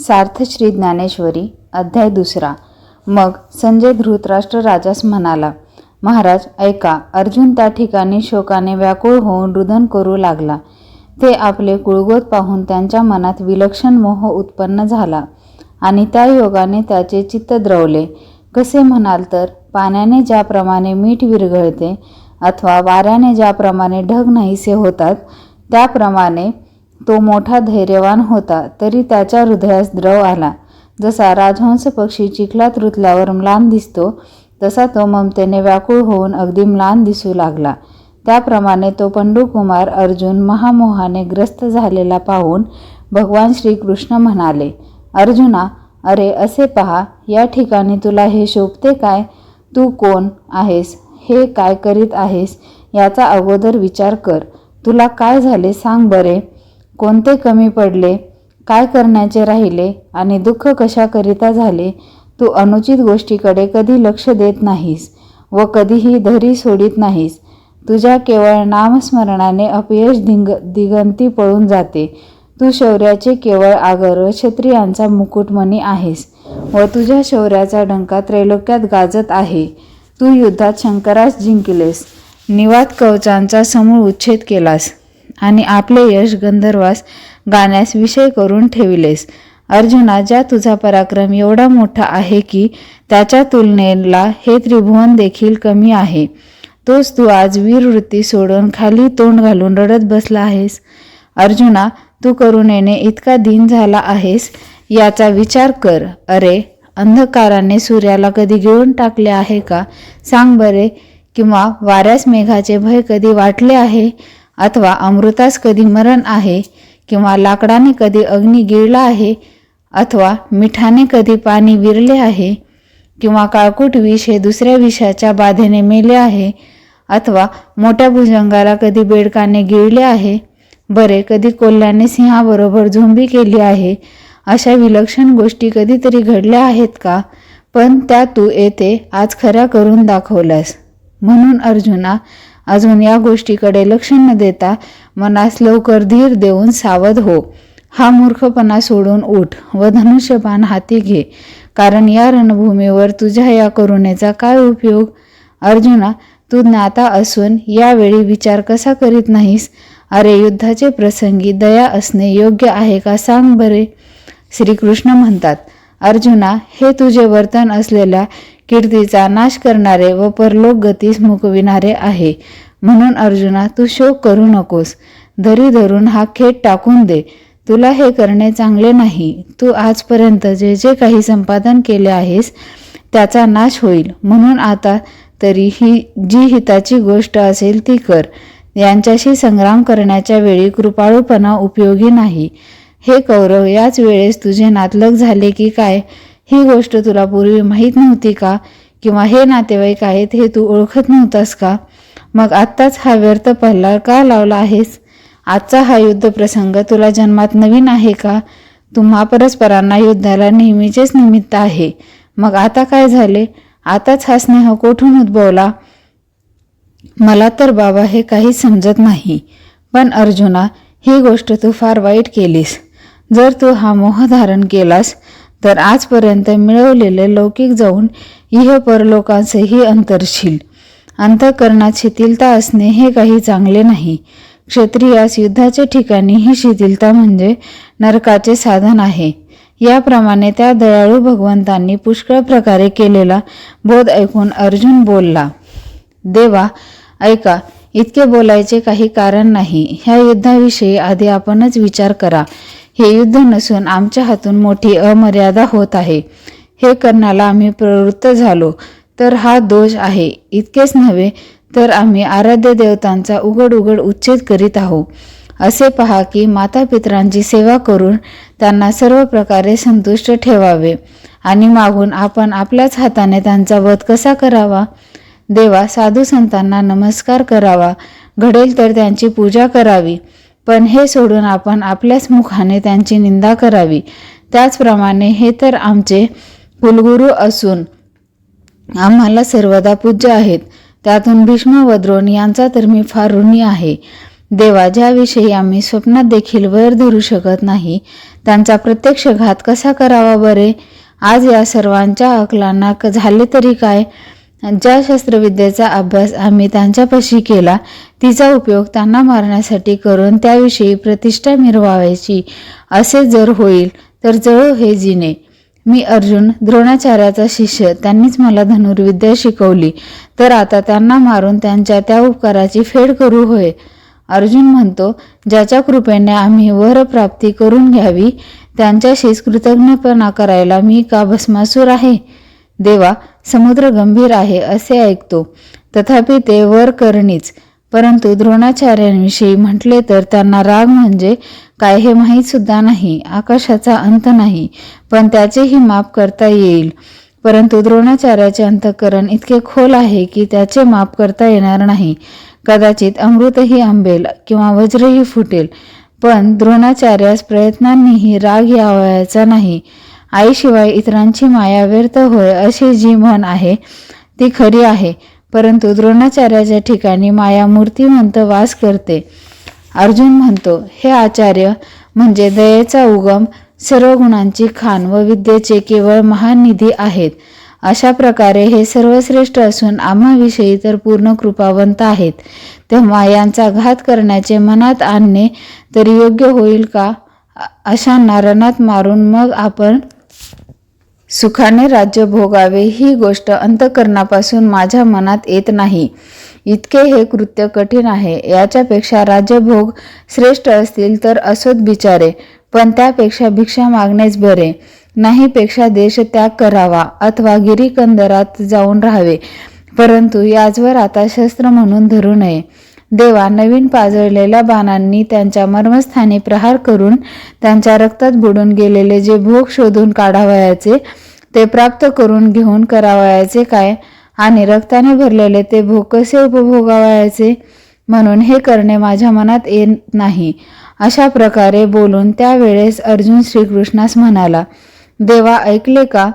सार्थ श्री ज्ञानेश्वरी अध्याय 2. मग संजय धृतराष्ट्र राजास म्हणाला, महाराज ऐका. अर्जुन त्या ठिकाणी शोकाने व्याकुळ होऊन रुदन करू लागला. ते आपले कुळगोत पाहून त्यांच्या मनात विलक्षण मोह उत्पन्न झाला आणि त्या योगाने त्याचे चित्त द्रवले. कसे म्हणाल तर पाण्याने ज्याप्रमाणे मीठ विरघळते अथवा वाऱ्याने ज्याप्रमाणे ढग नाहीसे होतात त्याप्रमाणे तो मोठा धैर्यवान होता, तरी त्याच्या हृदयास द्रव आला. जसा राजहंस पक्षी चिखलात रुतल्यावर म्लान दिसतो तसा तो ममतेने व्याकुळ होऊन अगदी म्लान दिसू लागला. त्याप्रमाणे तो पंडुकुमार अर्जुन महामोहाने ग्रस्त झालेला पाहून भगवान श्रीकृष्ण म्हणाले, अर्जुना, अरे असे पहा, या ठिकाणी तुला हे शोभते काय? तू कोण आहेस? हे काय करीत आहेस याचा अगोदर विचार कर. तुला काय झाले सांग बरे. कोणते कमी पडले? काय करण्याचे राहिले? आणि दुःख कशाकरिता झाले? तू अनुचित गोष्टीकडे कधी लक्ष देत नाहीस व कधीही धरी सोडित नाहीस. तुझ्या केवळ नामस्मरणाने अपयश दिगंती पळून जाते. तू शौर्याचे केवळ आगर व क्षत्रियांचा मुकुटमणी आहेस व तुझ्या शौर्याचा डंका त्रैलोक्यात गाजत आहे. तू युद्धात शंकरास जिंकलेस, निवात कवचांचा समूळ उच्छेद केलास आणि आपले यश गंधर्वास गाण्यास विषय करून ठेविलेस. अर्जुना, ज्या तुझा पराक्रम एवढा मोठा आहे की त्याच्या तुलनेला हे त्रिभुवन देखील कमी आहे, तोच तू आज वीरवृत्ती सोडून खाली तोंड घालून रडत बसला आहेस. अर्जुना, तू करुणेने इतका दीन झाला आहेस याचा विचार कर. अरे, अंधकाराने सूर्याला कधी गिळून टाकले आहे का सांग बरे? किंवा वाऱ्यास मेघाचे भय कधी वाटले आहे? अथवा अमृतास कधी मरण आहे? किंवा लाकडाने कधी अग्नी गिळला आहे? अथवा मिठाने कधी पाणी विरले आहे? किंवा काळकूट विष हे दुसऱ्या विषाच्या बाधेने मेले आहे? अथवा मोठ्या भुजंगाला कधी बेडकाने गिळले आहे? बरे, कधी कोल्ह्याने सिंहाबरोबर झोंबी केली आहे? अशा विलक्षण गोष्टी कधीतरी घडल्या आहेत का? पण त्या तू येथे आज खऱ्या करून दाखवल्यास. म्हणून अर्जुना, अजून या गोष्टीकडे लक्ष न देता मनास लवकर धीर देऊन सावध हो. हा मूर्खपणा सोडून उठ व धनुष्यबाण हाती घे, कारण या रणभूमीवर तुझ्या या करुणेचा काय उपयोग? अर्जुना, तू ज्ञाता असून यावेळी विचार कसा करीत नाहीस? अरे, युद्धाचे प्रसंगी दया असणे योग्य आहे का सांग बरे? श्रीकृष्ण म्हणतात, अर्जुना, हे तुझे वर्तन असलेल्या कीर्तीचा नाश करणारे व परलोक गतीस मुकविणारे आहे. म्हणून अर्जुना, तू शोक करू नकोस. धरी धरून हा खेळ टाकून दे. तुला हे करणे चांगले नाही. तू आजपर्यंत जे जे काही संपादन केले आहेस त्याचा नाश होईल. म्हणून आता तरी ही जी हिताची गोष्ट असेल ती कर. यांच्याशी संग्राम करण्याच्या वेळी कृपाळूपणा उपयोगी नाही. हे कौरव, याच वेळेस तुझे नातलग झाले की काय? ही गोष्ट तुला पूर्वी माहीत नव्हती का? किंवा हे नातेवाईक आहेत हे तू ओळखत नव्हतास का? मग आत्ताच हा व्यर्थ पल्ला का लावला आहेस? आजचा हा युद्ध प्रसंग तुला जन्मात नवीन आहे का? तुम्हा परस्परांना युद्धाला नेहमीचेच निमित्त आहे. मग आता काय झाले? आताच हा स्नेह कोठून उद्भवला? मला तर बाबा हे काही समजत नाही. पण अर्जुना, ही गोष्ट तू फार वाईट केलीस. जर तू हा मोह धारण केलास तर आजपर्यंत मिळवलेले लौकिक जाऊन इह परलोकांचेही अंतरशील. अंतःकरणात शिथिलता असणे हे काही चांगले नाही. क्षत्रियास युद्धाच्या ठिकाणी ही शिथिलता म्हणजे नरकाचे साधन आहे. याप्रमाणे त्या दयाळू भगवंतांनी पुष्कळ प्रकारे केलेला बोध ऐकून अर्जुन बोलला, देवा ऐका, इतके बोलायचे काही कारण नाही. ह्या युद्धाविषयी आधी आपणच विचार करा. हे युद्ध नसून आमच्या हातून मोठी अमर्यादा होत आहे. हे करण्याला आम्ही प्रवृत्त झालो तर हा दोष आहे. इतकेच नव्हे तर आम्ही आराध्य देवतांचा उघड उच्छेद करीत आहोत. असे पहा की माता पितरांची सेवा करून त्यांना सर्व प्रकारे संतुष्ट ठेवावे आणि मागून आपण आपल्याच हाताने त्यांचा वध कसा करावा? देवा, साधू संतांना नमस्कार करावा, घडेल तर त्यांची पूजा करावी. पण हे सोडून आपण आपल्याच मुखाने त्यांची निंदा करावी. त्याचप्रमाणे हे तर आमचे कुलगुरू असून आम्हाला सर्वदा पूज्य आहेत. त्यातून भीष्म व द्रोण यांचा तर मी फार ऋणी आहे. देवा, ज्याविषयी आम्ही स्वप्नात देखील वैर धरू शकत नाही, त्यांचा प्रत्यक्ष घात कसा करावा बरे? आज या सर्वांच्या अकलांना झाले तरी काय? ज्या शस्त्रविद्येचा अभ्यास आम्ही त्यांच्यापाशी केला, तिचा उपयोग त्यांना मारण्यासाठी करून त्याविषयी प्रतिष्ठा मिरवायची असे जर होईल तर जळो हे जिने. मी अर्जुन, द्रोणाचार्याचा शिष्य, त्यांनीच मला धनुर्विद्या शिकवली, तर आता त्यांना मारून त्यांच्या त्या उपकाराची फेड करू होय. अर्जुन म्हणतो, ज्याच्या कृपेने आम्ही वरप्राप्ती करून घ्यावी, त्यांच्याशीच कृतज्ञपणा करायला मी का भस्मासूर आहे? देवा, समुद्र गंभीर आहे असे ऐकतो, तथापि ते वर करणीच. परंतु द्रोणाचार्यांविषयी म्हटले तर त्यांना राग म्हणजे काय हे माहीत सुद्धा नाही. आकाशाचा अंत नाही, पण त्याचेही माप करता येईल. परंतु द्रोणाचार्याचे अंतःकरण इतके खोल आहे की त्याचे माप करता येणार नाही. कदाचित अमृतही आंबेल किंवा वज्रही फुटेल, पण द्रोणाचार्यास प्रयत्नांनीही राग यावयाचा नाही. आईशिवाय इतरांची माया व्यर्थ होय अशी जी म्हण आहे ती खरी आहे, परंतु द्रोणाचार्याच्या ठिकाणी माया मूर्तिमंत वास करते. अर्जुन म्हणतो, हे आचार्य म्हणजे दयेचा उगम, सर्व गुणांची खाण व विद्येचे केवळ महान निधी आहेत. अशा प्रकारे हे सर्वश्रेष्ठ असून आम्हाविषयी तर पूर्ण कृपावंत आहेत. तेव्हा यांचा घात करण्याचे मनात आणणे तरी योग्य होईल का? अशांना रणात मारून मग आपण सुखाने राज्य भोगावे ही गोष्ट अंतःकरणापासून माझ्या मनात येत नाही. इतके हे कृत्य कठीण आहे. याच्यापेक्षा राज्यभोग श्रेष्ठ असतील तर असोत बिचारे, पण त्यापेक्षा भिक्षा मागणेच बरे. नाही पेक्षा देश त्याग करावा अथवा गिरीकंदरात जाऊन राहावे, परंतु याचवर आता शस्त्र म्हणून धरू नये. देवा, नवीन पाजळलेल्या बाणांनी त्यांच्या मर्मस्थानी प्रहार करून त्यांच्या रक्तात बुडून गेलेले जे भोग शोधून काढावयाचे ते प्राप्त करून घेऊन करावयाचे काय? आणि रक्ताने भरलेले ते भोग कसे उपभोगावयाचे? म्हणून हे करणे माझ्या मनात येत नाही. अशा प्रकारे बोलून त्यावेळेस अर्जुन श्रीकृष्णास म्हणाला, देवा, ऐकले का?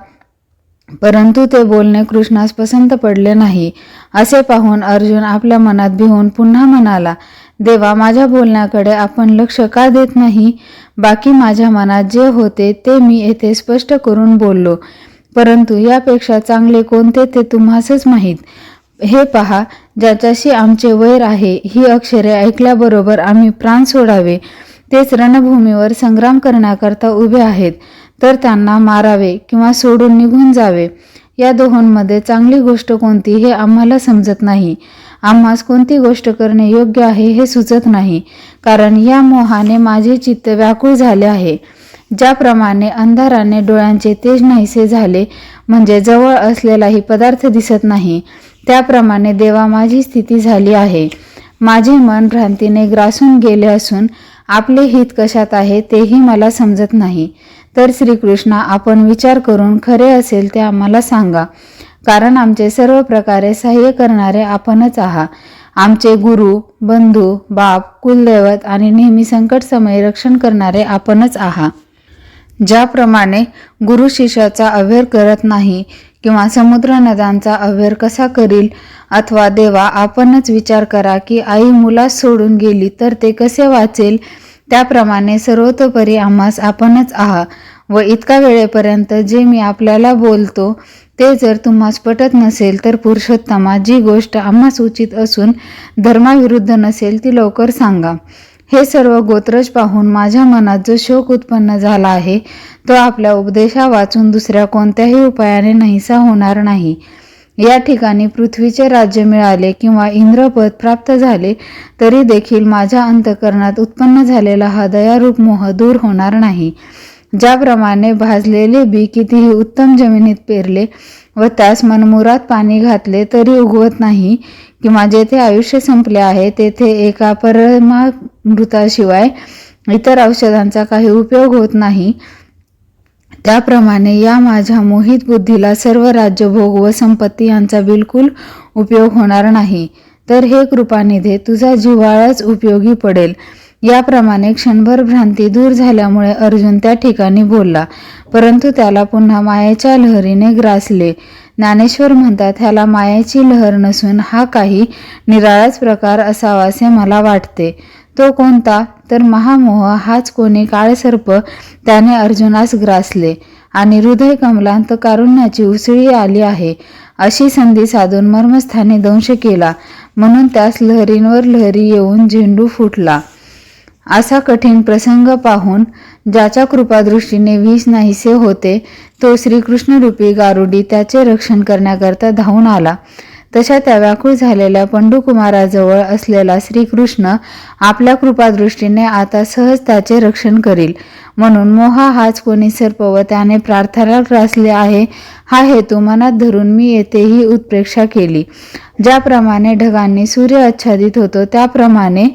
परंतु ते बोलणे कृष्णास पसंत पडले नाही. असे पाहून अर्जुन आपल्या मनात भिवून पुन्हा म्हणाला, देवा, माझ्या बोलण्याकडे आपण लक्ष का देत नाही? बाकी माझ्या मनात जे होते ते मी येथे स्पष्ट करून बोललो, परंतु यापेक्षा चांगले कोणते ते तुम्हासच माहीत. हे पहा, ज्याच्याशी आमचे वैर आहे, ही अक्षरे ऐकल्याबरोबर आम्ही प्राण सोडावे, तेच रणभूमीवर संग्राम करण्याकरता उभे आहेत, तर त्यांना मारावे किंवा सोडून निघून जावे. या दोहोंमध्ये चांगली गोष्ट कोणती हे आम्हाला समजत नाही. आम्हास कोणती गोष्ट करणे योग्य आहे हे सुचत नाही, कारण या मोहाने माझे चित्त व्याकुळ झाले आहे. ज्याप्रमाणे अंधाराने डोळ्यांचे तेज नाहीसे झाले, म्हणजे जवळ असलेलाही पदार्थ दिसत नाही, त्याप्रमाणे देवा माझी स्थिती झाली आहे. माझे मन भ्रांतीने ग्रासून गेले असून आपले हित कशात आहे तेही मला समजत नाही. तर श्रीकृष्णा, आपण विचार करून खरे असेल ते आम्हाला सांगा, कारण आमचे सर्व प्रकारे सहाय्य करणारे आपणच आहात. आमचे गुरु, बंधू, बाप, कुलदैवत आणि नेहमी संकट समय रक्षण करणारे आपणच आहात. ज्याप्रमाणे गुरु शिष्याचा अव्हेर करत नाही किंवा समुद्र नद्यांचा अव्हेर कसा करील, अथवा देवा आपणच विचार करा की आई मुलास सोडून गेली तर ते कसे वाचेल, त्याप्रमाणे सर्वतोपरी आम्हास आपणच आहात. व इतका वेळेपर्यंत जे मी आपल्याला बोलतो ते जर तुम्हास पटत नसेल तर पुरुषोत्तमा, जी गोष्ट आम्हास उचित असून धर्माविरुद्ध नसेल ती लवकर सांगा. हे सर्व गोत्रज पाहून माझ्या मनात जो शोक उत्पन्न झाला आहे तो आपल्या उपदेशा वाचून दुसऱ्या कोणत्याही उपायाने नाहीसा होणार नाही. या ठिकाणी पृथ्वीचे राज्य मिळाले किंवा इंद्रपद प्राप्त झाले तरी देखील माझ्या अंतःकरणात उत्पन्न झालेला हा दयारूप मोह दूर होणार नाही. ज्याप्रमाणे भाजलेले बी कितीही उत्तम जमिनीत पेरले व त्यास मनमुरात पाणी घातले तरी उगवत नाही, किंवा जेथे आयुष्य संपले आहे तेथे एका परमामृताशिवाय इतर औषधांचा काही उपयोग होत नाही, त्याप्रमाणे या माझ्या मोहित बुद्धीला सर्व राज्यभोग व संपत्ती यांचा बिलकुल उपयोग होणार नाही. तर हे कृपानिधे, तुझा जिव्हाळाच उपयोगी पडेल. याप्रमाणे क्षणभर भ्रांती दूर झाल्यामुळे अर्जुन त्या ठिकाणी बोलला, परंतु त्याला पुन्हा मायेच्या लहरीने ग्रासले. ज्ञानेश्वर म्हणतात, ह्याला मायेची लहर नसून हा काही निराळाच प्रकार असावासे मला वाटते. तो कोणता? तर महामोह हाच कोणी काळसर्प त्याने अर्जुनास ग्रासले आणि हृदय कमलांत कारुण्याची उसळी आली आहे अशी संधी साधून मर्मस्थाने दंश केला, म्हणून त्यास लहरींवर लहरी येऊन झेंडू फुटला. असा कठीण प्रसंग पाहून ज्याच्या कृपादृष्टीने विष नाहीसे होते, तो श्रीकृष्णरूपी गारुडी त्याचे रक्षण करण्याकरता धावून आला. तशा त्या व्याकुळ झालेल्या पंडुकुमाराजवळ असलेला श्रीकृष्ण आपल्या कृपादृष्टीने आता सहज त्याचे रक्षण करील, म्हणून मोहा हाच कोणी सर्प व त्याने प्रार्थना ग्रासले आहे हा हेतू मनात धरून मी येथे ही उत्प्रेक्षा केली. ज्याप्रमाणे ढगांनी सूर्य आच्छादित होतो त्याप्रमाणे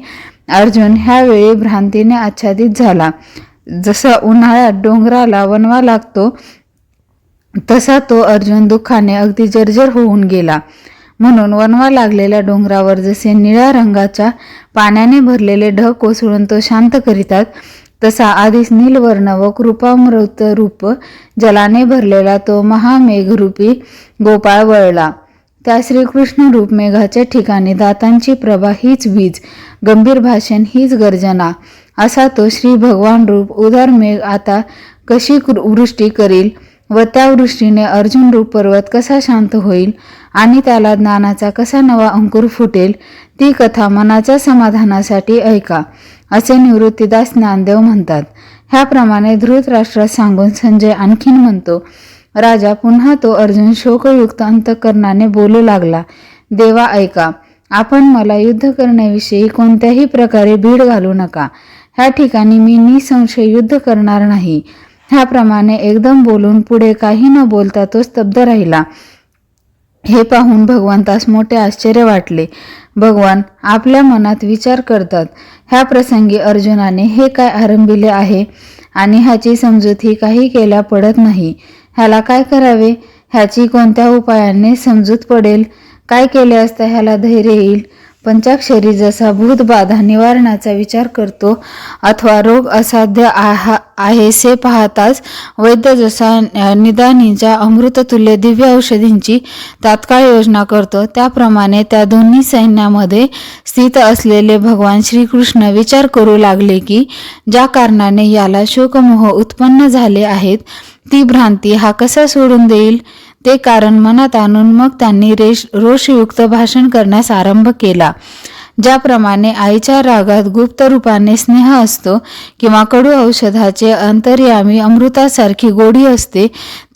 अर्जुन ह्यावेळी भ्रांतीने आच्छादित झाला. जसा उन्हाळ्यात डोंगराला वणवा लागतो तसा तो अर्जुन दुःखाने अगदी जर्जर होऊन गेला. म्हणून वणवा लागलेल्या डोंगरावर जसे निळ्या रंगाच्या पाण्याने भरलेले ढग कोसळून तो शांत करीतात, तसा आधीच नीलवर्ण व कृपामृत रूप जलाने भरलेला तो महामेघरूपी गोपाळ वळला. त्या श्रीकृष्ण रूप मेघाच्या ठिकाणी दातांची प्रभा हीच वीज, गंभीर भाषण हीच गर्जना, असा तो श्री भगवान रूप उदार मेघ आता कशी वृष्टी करील व त्या वृष्टीने अर्जुन रूप पर्वत कसा शांत होईल आणि त्याला ज्ञानाचा कसा नवा अंकुर फुटेल, ती कथा मनाच्या समाधानासाठी ऐका, असे निवृत्तीदास ज्ञानदेव म्हणतात. ह्याप्रमाणे धृतराष्ट्रास सांगून संजय आणखीन म्हणतो, राजा पुन्हा तो अर्जुन शोकयुक्त अंतःकरणाने बोलू लागला. देवा ऐका, आपण मला युद्ध करण्याविषयी कोणत्याही प्रकारे भीड घालू नका. ह्या ठिकाणी मी निसंशय युद्ध करणार नाही. ह्याप्रमाणे एकदम बोलून पुढे काही न बोलता तो स्तब्ध राहिला. हे पाहून भगवंतास मोठे आश्चर्य वाटले. भगवान आपल्या मनात विचार करतात, ह्या प्रसंगी अर्जुनाने हे काय आरंभिले आहे आणि ह्याची समजूत ही काही केल्या पडत नाही. ह्याला काय करावे, ह्याची कोणत्या उपायाने समजूत पडेल, काय केले असता ह्याला धैर्य येईल. पंचाक्षरी जसा भूतबाधा निवारणाचा विचार करतो अथवा रोग असाध्य आहेसे पाहताच वैद्य जसा निदानीच्या अमृततुल्य दिव्य औषधींची तात्काळ योजना करतो, त्याप्रमाणे त्या दोन्ही सैन्यामध्ये स्थित असलेले भगवान श्रीकृष्ण विचार करू लागले की ज्या कारणाने याला शोकमोह उत्पन्न झाले आहेत ती भ्रांती हा कसा सोडून देईल. ते कारण मनात आणून मग त्यांनी रोषयुक्त भाषण करण्यास आरंभ केला. ज्याप्रमाणे आईच्या रागात गुप्त रूपाने स्नेह असतो किंवा कडू औषधाचे अंतर्यामी अमृतासारखी गोडी असते,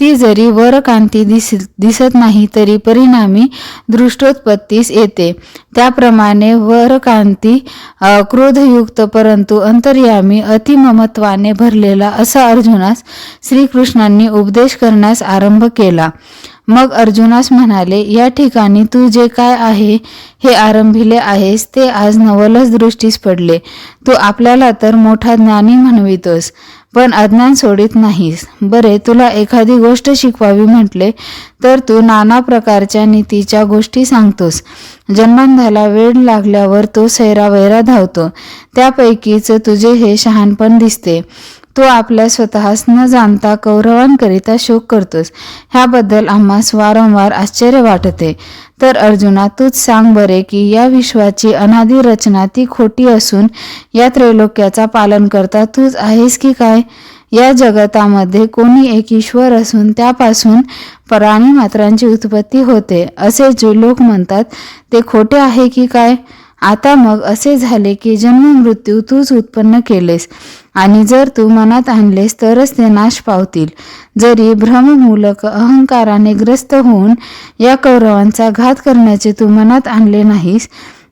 ती जरी वरकांती दिसत नाही तरी परिणामी दृष्टोत्पत्तीस येते, त्याप्रमाणे वरकांती क्रोधयुक्त परंतु अंतर्यामी अतिममत्वाने भरलेला असा अर्जुनास श्रीकृष्णांनी उपदेश करण्यास आरंभ केला. मग अर्जुनास म्हणाले, या ठिकाणी तू जे काय आहे हे आरंभिले आहेस ते आज नवलच दृष्टीस पडले. तू आपल्याला तर मोठा ज्ञानी म्हणवितोस, पण अज्ञान सोडित नाहीस. बरे, तुला एखादी गोष्ट शिकवावी म्हटले तर तू नाना प्रकारच्या नीतीच्या गोष्टी सांगतोस. जन्मांधाला वेळ लागल्यावर तो सैरावैरा धावतो, त्यापैकीच तुझे हे शहाणपण दिसते. तो आपल्या स्वतःस न जाणता कौरवांकरिता शोक करतोस. ह्याबद्दल आम्हास वारंवार आश्चर्य वाटते. तर अर्जुना, तूच सांग बरे की या विश्वाची अनादी रचना ती खोटी असून या त्रैलोक्याचा पालन करता तूच आहेस की काय. या जगतामध्ये कोणी एक ईश्वर असून त्यापासून प्राणी मात्रांची उत्पत्ती होते असे जे लोक म्हणतात ते खोटे आहे की काय. आता मग असे झाले की जन्म मृत्यू तूच उत्पन्न केलेस आणि जर तू मनात आणलेस तरच ते नाश पावतील. जरी भ्रममूलक अहंकाराने ग्रस्त होऊन या कौरवांचा घात करण्याचे तू मनात आणले नाहीस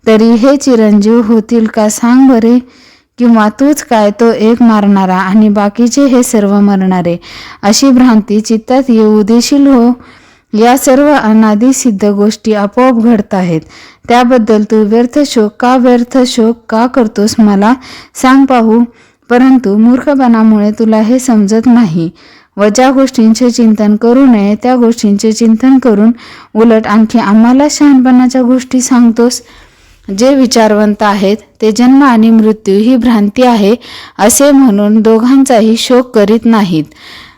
तरी हे चिरंजीव होतील का सांग बरे. किंवा तूच काय तो एक मारणारा आणि बाकीचे हे सर्व मरणारे, अशी भ्रांती चित्तात येऊ देशील हो. या सर्व अनादी सिद्ध गोष्टी आपोआप घडत आहेत. त्याबद्दल तू व्यर्थ शोक का करतोस मला सांग पाहू. परंतु मूर्खपणामुळे तुला हे समजत नाही व ज्या गोष्टींचे चिंतन करू नये त्या गोष्टींचे चिंतन करून उलट आणखी आम्हाला शहाणपणाच्या गोष्टी सांगतोस. जे विचारवंत आहेत ते जन्म आणि मृत्यू ही भ्रांती आहे असे म्हणून दोघांचाही शोक करीत नाहीत.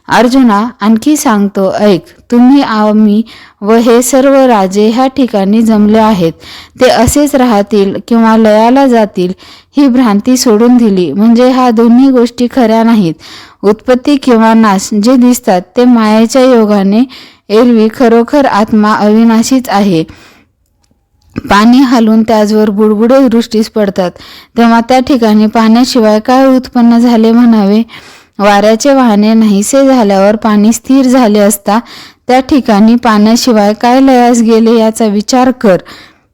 अर्जुना आणखी सांगतो ऐक. तुम्ही, आम्ही व हे सर्व राजे ह्या ठिकाणी जमले आहेत. ते असेच राहतील किंवा लयाला जातील ही भ्रांती सोडून दिली म्हणजे ह्या दोन्ही गोष्टी खऱ्या नाहीत. उत्पत्ती किंवा नाश जे दिसतात ते मायेच्या योगाने, एरवी खरोखर आत्मा अविनाशीच आहे. पाणी हलून त्याचवर बुडबुडे दृष्टीस पडतात तेव्हा त्या ठिकाणी पाण्याशिवाय काय उत्पन्न झाले म्हणावे. वाऱ्याचे वाहने नाहीसे झाल्यावर पाणी स्थिर झाले असता त्या ठिकाणी पाण्याशिवाय काय लयास गेले याचा विचार कर.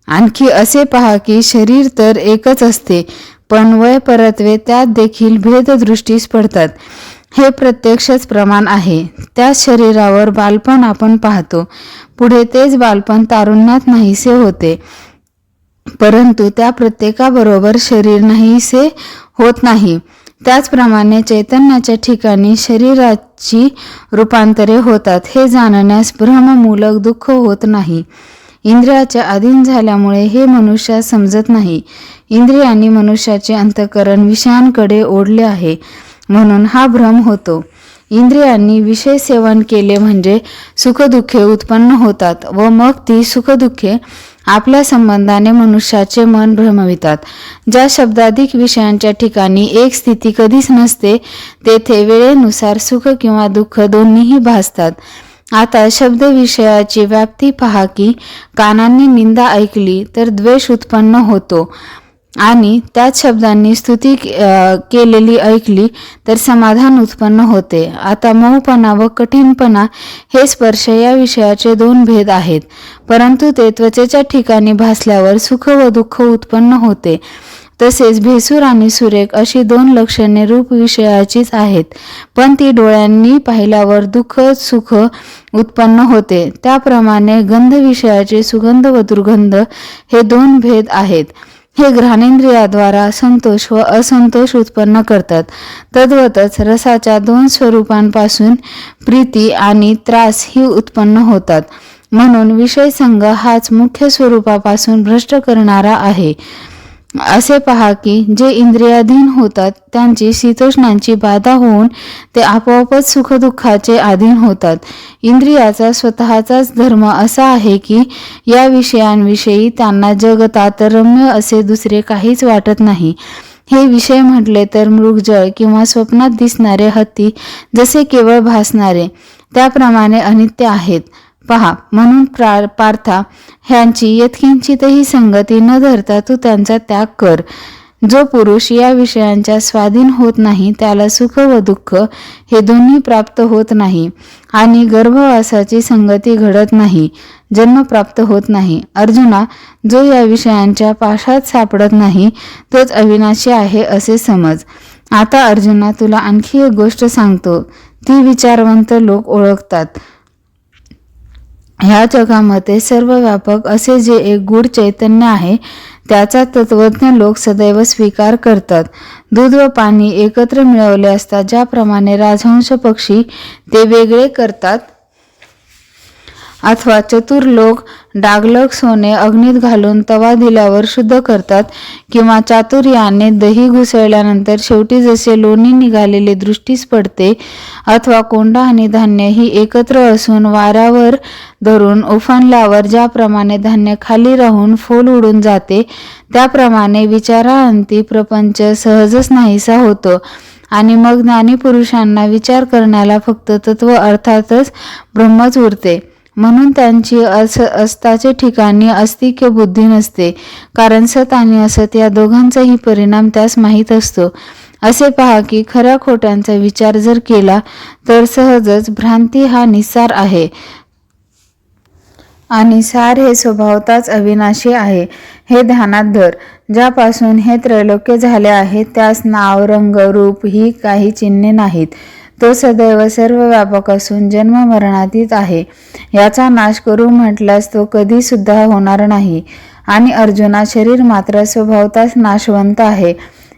आणखी असे पहा की शरीर तर एकच असते पण वय परत्वे त्यात देखील भेद दृष्टीस पडतात. हे प्रत्यक्षच प्रमाण आहे. त्या शरीरावर बालपण आपण पाहतो, पुढे तेच बालपण तारुण्यात नाहीसे होते, परंतु त्या प्रत्येकाबरोबर शरीर नाहीसे होत नाही. त्याचप्रमाणे चैतन्याच्या ठिकाणी शरीराची रूपांतरे होतात हे जाणण्यास भ्रममूलक दुःख होत नाही. इंद्रियाच्या अधीन झाल्यामुळे हे मनुष्यास समजत नाही. इंद्रियांनी मनुष्याचे अंतःकरण विषयांकडे ओढले आहे म्हणून हा भ्रम होतो. इंद्रियांनी विषय सेवन केले म्हणजे सुखदुःखे उत्पन्न होतात व मग ती सुखदुःखे आपल्या संबंधाने मनुष्याचे मन भ्रमवितात. ज्या शब्दाधिक विषयांच्या ठिकाणी एक स्थिती कधीच नसते तेथे वेळेनुसार सुख किंवा दुःख दोन्हीही भासतात. आता शब्द विषयाची व्याप्ती पहा की कानांनी निंदा ऐकली तर द्वेष उत्पन्न होतो आणि त्याच शब्दांनी स्तुती केलेली ऐकली तर समाधान उत्पन्न होते. आता मऊपणा व कठीणपणा हे स्पर्श या विषयाचे दोन भेद आहेत, परंतु ते त्वचेच्या ठिकाणी भासल्यावर सुख व दुःख उत्पन्न होते. तसेच भेसूर आणि सुरेख अशी दोन लक्षणे रूप विषयाचीच आहेत, पण ती डोळ्यांनी पाहिल्यावर दुःख सुख उत्पन्न होते. त्याप्रमाणे गंध विषयाचे सुगंध व दुर्गंध हे दोन भेद आहेत. हे घ्राणेंद्रियाद्वारा संतोष व असंतोष उत्पन्न करतात. तद्वतच रसाच्या दोन स्वरूपांपासून प्रीती आणि त्रास ही उत्पन्न होतात. म्हणून विषय संग हाच मुख्य स्वरूपापासून भ्रष्ट करणारा आहे. असे पहा की जे इंद्रियाधीन होतात त्यांची शीतोष्णांची बाधा होऊन ते आपोआपच सुखदुःखाचे अधीन होतात. इंद्रियाचा स्वतःचाच धर्म असा आहे की या विषयांविषयी त्यांना जगतात रम्य असे दुसरे काहीच वाटत नाही. हे विषय म्हटले तर मृगजळ किंवा स्वप्नात दिसणारे हत्ती जसे केवळ भासणारे त्याप्रमाणे अनित्य आहेत. पहा, म्हणून पार्था ह्यांची यत्किंचितही संगती न धरता तू त्यांचा त्याग कर. जो पुरुष या विषयांच्या स्वाधीन होत नाही त्याला सुख व दुःख हे दोन्ही प्राप्त होत नाही आणि गर्भवासाची संगती घडत नाही, जन्म प्राप्त होत नाही. अर्जुना, जो या विषयांच्या पाशात सापडत नाही तोच अविनाशी आहे असे समज. आता अर्जुना, तुला आणखी एक गोष्ट सांगतो, ती विचारवंत लोक ओळखतात. ह्या जगामध्ये सर्वव्यापक असे जे एक गूढ चैतन्य आहे त्याचा तत्वज्ञ लोक सदैव स्वीकार करतात. दूध व पाणी एकत्र मिळवले असता ज्याप्रमाणे राजहंस पक्षी ते वेगळे करतात अथवा चतुर लोक डागलग सोने अग्नीत घालून तवा दिल्यावर शुद्ध करतात किंवा चातुर्याने दही घुसळल्यानंतर शेवटी जसे लोणी निघालेले दृष्टीस पडते अथवा कोंडा आणि धान्य ही एकत्र असून वाऱ्यावर धरून उफाणल्यावर ज्याप्रमाणे धान्य खाली राहून फोल उडून जाते त्याप्रमाणे विचाराअंती प्रपंच सहजच नाहीसा होतो आणि मग ज्ञानी पुरुषांना विचार करण्याला फक्त तत्व अर्थातच ब्रह्मच उरते. म्हणून त्यांची असताचे ठिकाणी अस्तिक्य बुद्धी नसते, कारण सत आणि असत या दोघांचाही परिणाम त्यास माहीत असतो. असे पहा की खऱ्या खोट्यांचा विचार जर केला तर सहजच भ्रांती हा निस्सार आहे आणि सार हे स्वभावताच अविनाशी आहे. हे ध्यानात धर. ज्यापासून हे त्रैलोक्य झाले आहे त्यास नाव रंग रूप ही काही चिन्हे नाहीत. तो सदैव सर्व व्यापक असून जन्म मरणातीत आहे. याचा नाश करू म्हटल्यास तो कधी सुद्धा होणार नाही. आणि अर्जुना, शरीर मात्र स्वभावताच नाशवंत आहे.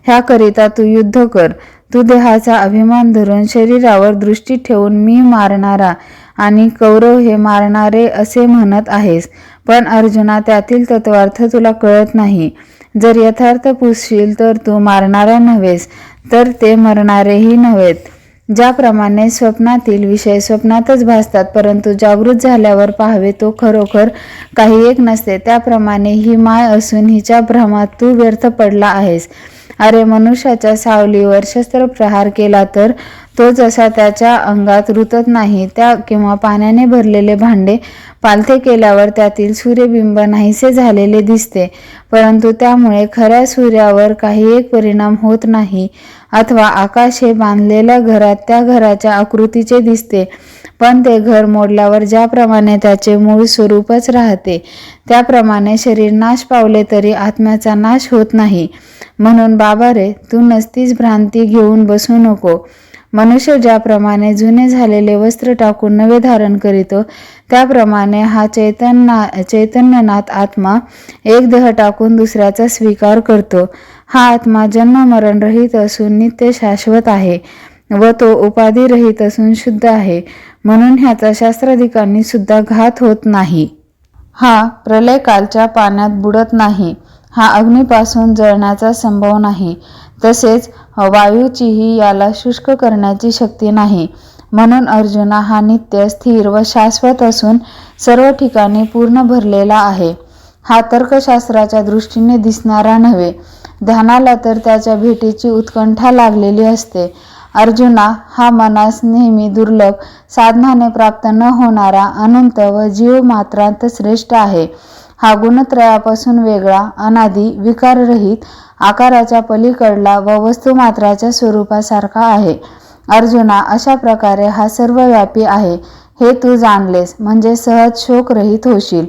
ह्याकरिता तू युद्ध कर. तू देहाचा अभिमान धरून शरीरावर दृष्टी ठेवून मी मारणारा आणि कौरव हे मारणारे असे म्हणत आहेस, पण अर्जुना, त्यातील तत्वार्थ तुला कळत नाही. जर यथार्थ पुसशील तर तू मारणारा नव्हेस तर ते मरणारेही नव्हेत. ज्याप्रमाणे स्वप्नातील विषय स्वप्नातच भासतात, परंतु जागृत झाल्यावर पाहावे तो खरोखर काही एक नसते, त्याप्रमाणे ही माय असून हिच्या भ्रमात तू व्यर्थ पडला आहेस. अरे, मनुष्याच्या सावलीवर शस्त्र प्रहार केला तर तो जसा त्याच्या अंगात रुतत नाही, त्या किंवा पाण्याने भरलेले भांडे पालथे केल्यावर त्यातील सूर्यबिंब नाहीसे झालेले दिसते, परंतु त्यामुळे खऱ्या सूर्यावर काही एक परिणाम होत नाही. अथवा आकाश हे बांधलेल्या घरात त्या घराच्या आकृतीचे दिसते, पण ते घर मोडल्यावर ज्याप्रमाणे त्याचे मूळ स्वरूपच राहते, त्याप्रमाणे शरीर नाश पावले तरी आत्म्याचा नाश होत नाही. म्हणून बाबा रे, तू नसतीच भ्रांती घेऊन बसू नको. मनुष्य ज्याप्रमाणे जुने झालेले वस्त्र टाकून नवे धारण करीतो, त्याप्रमाणे हा चैतन्यनाथ आत्मा एक देह टाकून दुसऱ्याचा स्वीकार करतो. हा आत्मा जन्म मरण रहित असून नित्य शाश्वत आहे व तो उपाधी रहित असून शुद्ध आहे, म्हणून ह्याचा शास्त्राधिकांनी सुद्धा घात होत नाही. हा प्रलयकालच्या पाण्यात बुडत नाही. हा अग्नीपासून जळण्याचा संभव नाही. तसेच वायूचीही याला शुष्क करण्याची शक्ती नाही. म्हणून अर्जुना, हा नित्य स्थिर व शाश्वत असून सर्व ठिकाणी पूर्ण भरलेला आहे. हा तर्कशास्त्राच्या दृष्टीने दिसणारा नव्हे, ध्यानाला तर त्याच्या भेटीची उत्कंठा लागलेली असते. अर्जुना, हा मनास नेहमी दुर्लभ, साधनाने प्राप्त न होणारा अनंत व जीव मात्रांत श्रेष्ठ आहे. हा गुणत्रयापासून वेगळा, अनादी, विकाररहित, आकाराच्या पलीकडला व वस्तुमात्राच्या स्वरूपासारखा आहे. अर्जुना, अशा प्रकारे हा सर्वव्यापी आहे हे तू जाणलेस म्हणजे सहज शोकरहित होशील.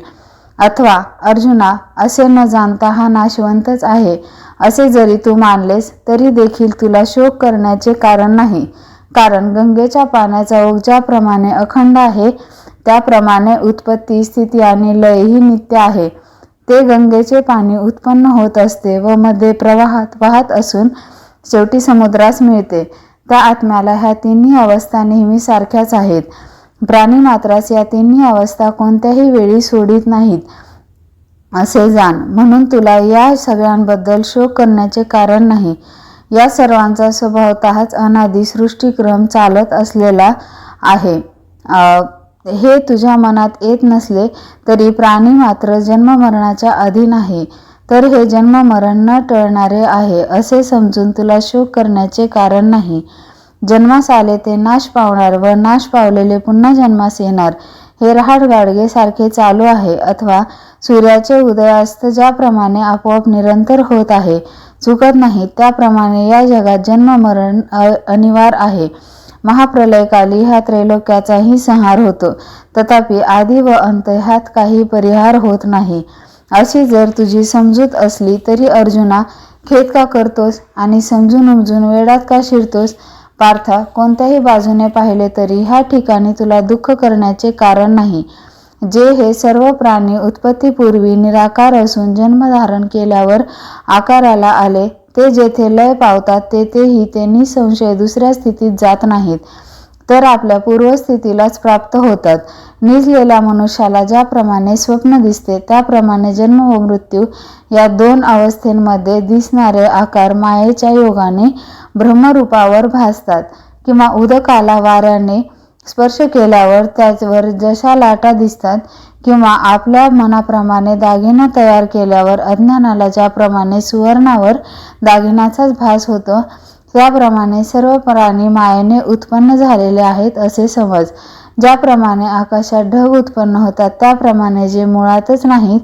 अथवा अर्जुना, असे न जाणता हा नाशवंतच आहे असे जरी तू मानलेस तरी देखील तुला शोक करण्याचे कारण नाही. कारण गंगेच्या पाण्याचा ओघ ज्याप्रमाणे अखंड आहे, त्याप्रमाणे उत्पत्ती, स्थिती आणि लय ही नित्य आहे. ते गंगेचे पाणी उत्पन्न होत असते व मध्ये प्रवाहात वाहत असून शेवटी समुद्रास मिळते. त्या आत्म्याला ह्या तिन्ही अवस्था नेहमी सारख्याच आहेत. प्राणी मात्रास या तिन्ही अवस्था कोणत्याही वेळी सोडित नाहीत असे जाण. म्हणून तुला या सगळ्यांबद्दल शोक करण्याचे कारण नाही. या सर्वांचा स्वभावतःच अनादी सृष्टिक्रम चालत असलेला आहे. हे तुझ्या मनात येत नसले तरी प्राणी मात्र जन्ममरणाच्या अधीन आहे, तर हे जन्ममरण न टळणारे आहे असे समजून तुला शोक करण्याचे कारण नाही. जन्मास आले ते नाश पावणार व नाश पावलेले पुन्हा जन्मास येणार, हे रहाटगाडगे सारखे चालू आहे. अथवा सूर्याचे उदयास्त ज्याप्रमाणे आपोआप निरंतर होत आहे, चुकत नाही, त्याप्रमाणे या जगात जन्ममरण अनिवार्य आहे. महाप्रलयकाली ह्या त्रैलोक्याचाही संहार होतो, तथापि आदि व अंत ह्यात काही परिहार होत नाही. अशी जर तुझी समजूत असली तरी अर्जुना, खेद का करतोस आणि समजून उमजून वेडात का शिरतोस? पार्था, कोणत्याही बाजूने पाहिले तरी ह्या ठिकाणी तुला दुःख करण्याचे कारण नाही. जे हे सर्व प्राणी उत्पत्तीपूर्वी निराकार असून जन्म धारण केल्यावर आकाराला आले, ते जेथे लय पावतात तेथेही ते निसंशय दुसऱ्या स्थितीत जात नाहीत, तर आपल्या पूर्वस्थितीलाच प्राप्त होतात. निजलेल्या मनुष्याला ज्याप्रमाणे स्वप्न दिसते, त्याप्रमाणे जन्म व मृत्यू या दोन अवस्थेमध्ये दिसणारे आकार मायेच्या योगाने ब्रह्मरूपावर भासतात. किंवा उदकाला वाऱ्याने स्पर्श केल्यावर त्यावर जशा लाटा दिसतात, किंवा आपल्या मनाप्रमाणे दागिना तयार केल्यावर अज्ञानाला ज्याप्रमाणे सुवर्णावर दागिन्याचाच भास होतो, त्याप्रमाणे सर्व प्राणी मायेने उत्पन्न झालेले आहेत असे समज. ज्याप्रमाणे आकाशात ढग उत्पन्न होतात, त्याप्रमाणे जे मुळातच नाहीत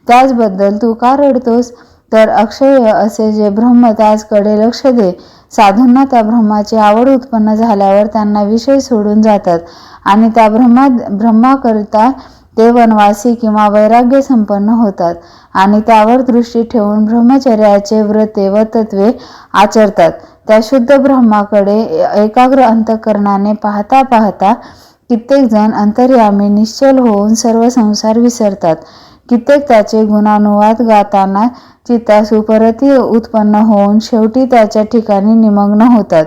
त्याचबद्दल तू का रडतोस? तर अक्षय असे जे ब्रह्म, त्याचकडे लक्ष दे. साधूंना त्या ब्रह्माची आवड उत्पन्न झाल्यावर त्यांना विषय सोडून जातात आणि त्या ब्रह्माकरिता ते वनवासी किंवा वैराग्य संपन्न होतात आणि त्यावर दृष्टी ठेवून ब्रह्मचर्याचे व्रते व तत्वे आचरतात. त्या शुद्ध ब्रह्माकडे एकाग्र अंतःकरणाने पाहता पाहता कित्येक जण अंतर्यामी निश्चल होऊन सर्व संसार विसरतात. कित्येक त्याचे गुणानुवाद गाताना चित्तास उपरती उत्पन्न होऊन शेवटी त्याच्या ठिकाणी निमग्न होतात.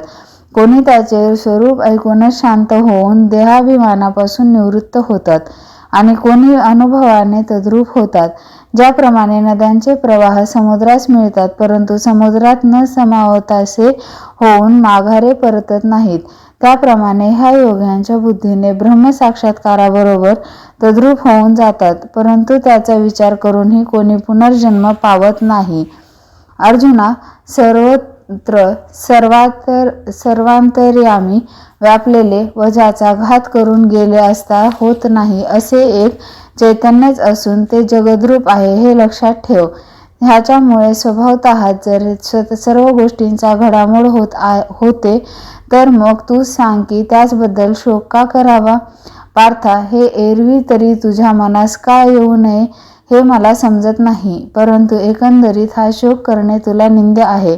कोणी त्याचे स्वरूप ऐकूनच शांत होऊन देहाभिमानापासून निवृत्त होतात आणि कोणी अनुभवाने तद्रूप होतात. ज्याप्रमाणे नद्यांचे प्रवाह समुद्रास मिळतात, परंतु समुद्रात न समावतासे होऊन माघारे परतत नाहीत, त्याप्रमाणे ह्या योग्यांच्या बुद्धीने ब्रह्मसाक्षात्काराबरोबर तद्रूप होऊन जातात, परंतु त्याचा विचार करूनही कोणी पुनर्जन्म पावत नाही. अर्जुना, सर्वत्र सर्वांतर्यामी व्यापलेले व ज्याचा घात करून गेले असता होत नाही असे एक चैतन्यच असून ते जगद्रूप आहे हे लक्षात ठेव. ह्याच्यामुळे स्वभावतः जर सर्व गोष्टींचा घडामोड होते तर मग तू सांग की त्याचबद्दल शोक का करावा. पार्था, हे एरवी तरी तुझ्या मनास का येऊ नये हे मला समजत नाही, परंतु एकंदरीत हा शोक करणे तुला निंद्य आहे.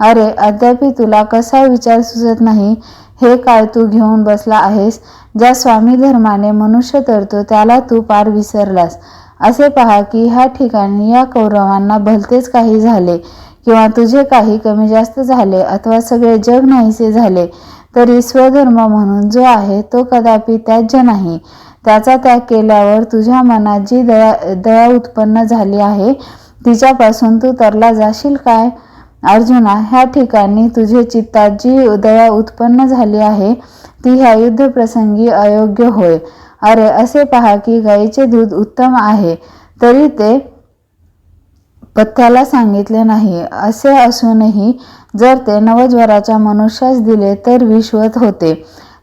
अरे, अद्यापि तुला कसा विचार सुचत नाही? हे काय तू घेऊन बसला आहेस? ज्या स्वामी धर्माने मनुष्य तरतो त्याला तू पार विसरलास. असे पहा की ह्या ठिकाणी या कौरवांना भलतेच काही झाले किंवा तुझे काही कमी जास्त झाले अथवा सगळे जग नाहीसे झाले तरी स्वधर्म म्हणून जो आहे तो कदापि त्याज्य नाही. त्याचा त्याग केल्यावर तुझ्या मनात जी दया उत्पन्न झाली आहे तिच्यापासून तू तरला जाशील काय? अर्जुना, ह्या ठिकाणी तुझे चित्तात जी दया उत्पन्न झाली आहे ती ह्या युद्धप्रसंगी अयोग्य होय. अरे, असे पहा की गाईचे दूध उत्तम आहे तरी ते पथ्याला सांगितले नाही. असे असूनही जर ते नवज्वराच्या मनुष्यास दिले तर विश्वत होते.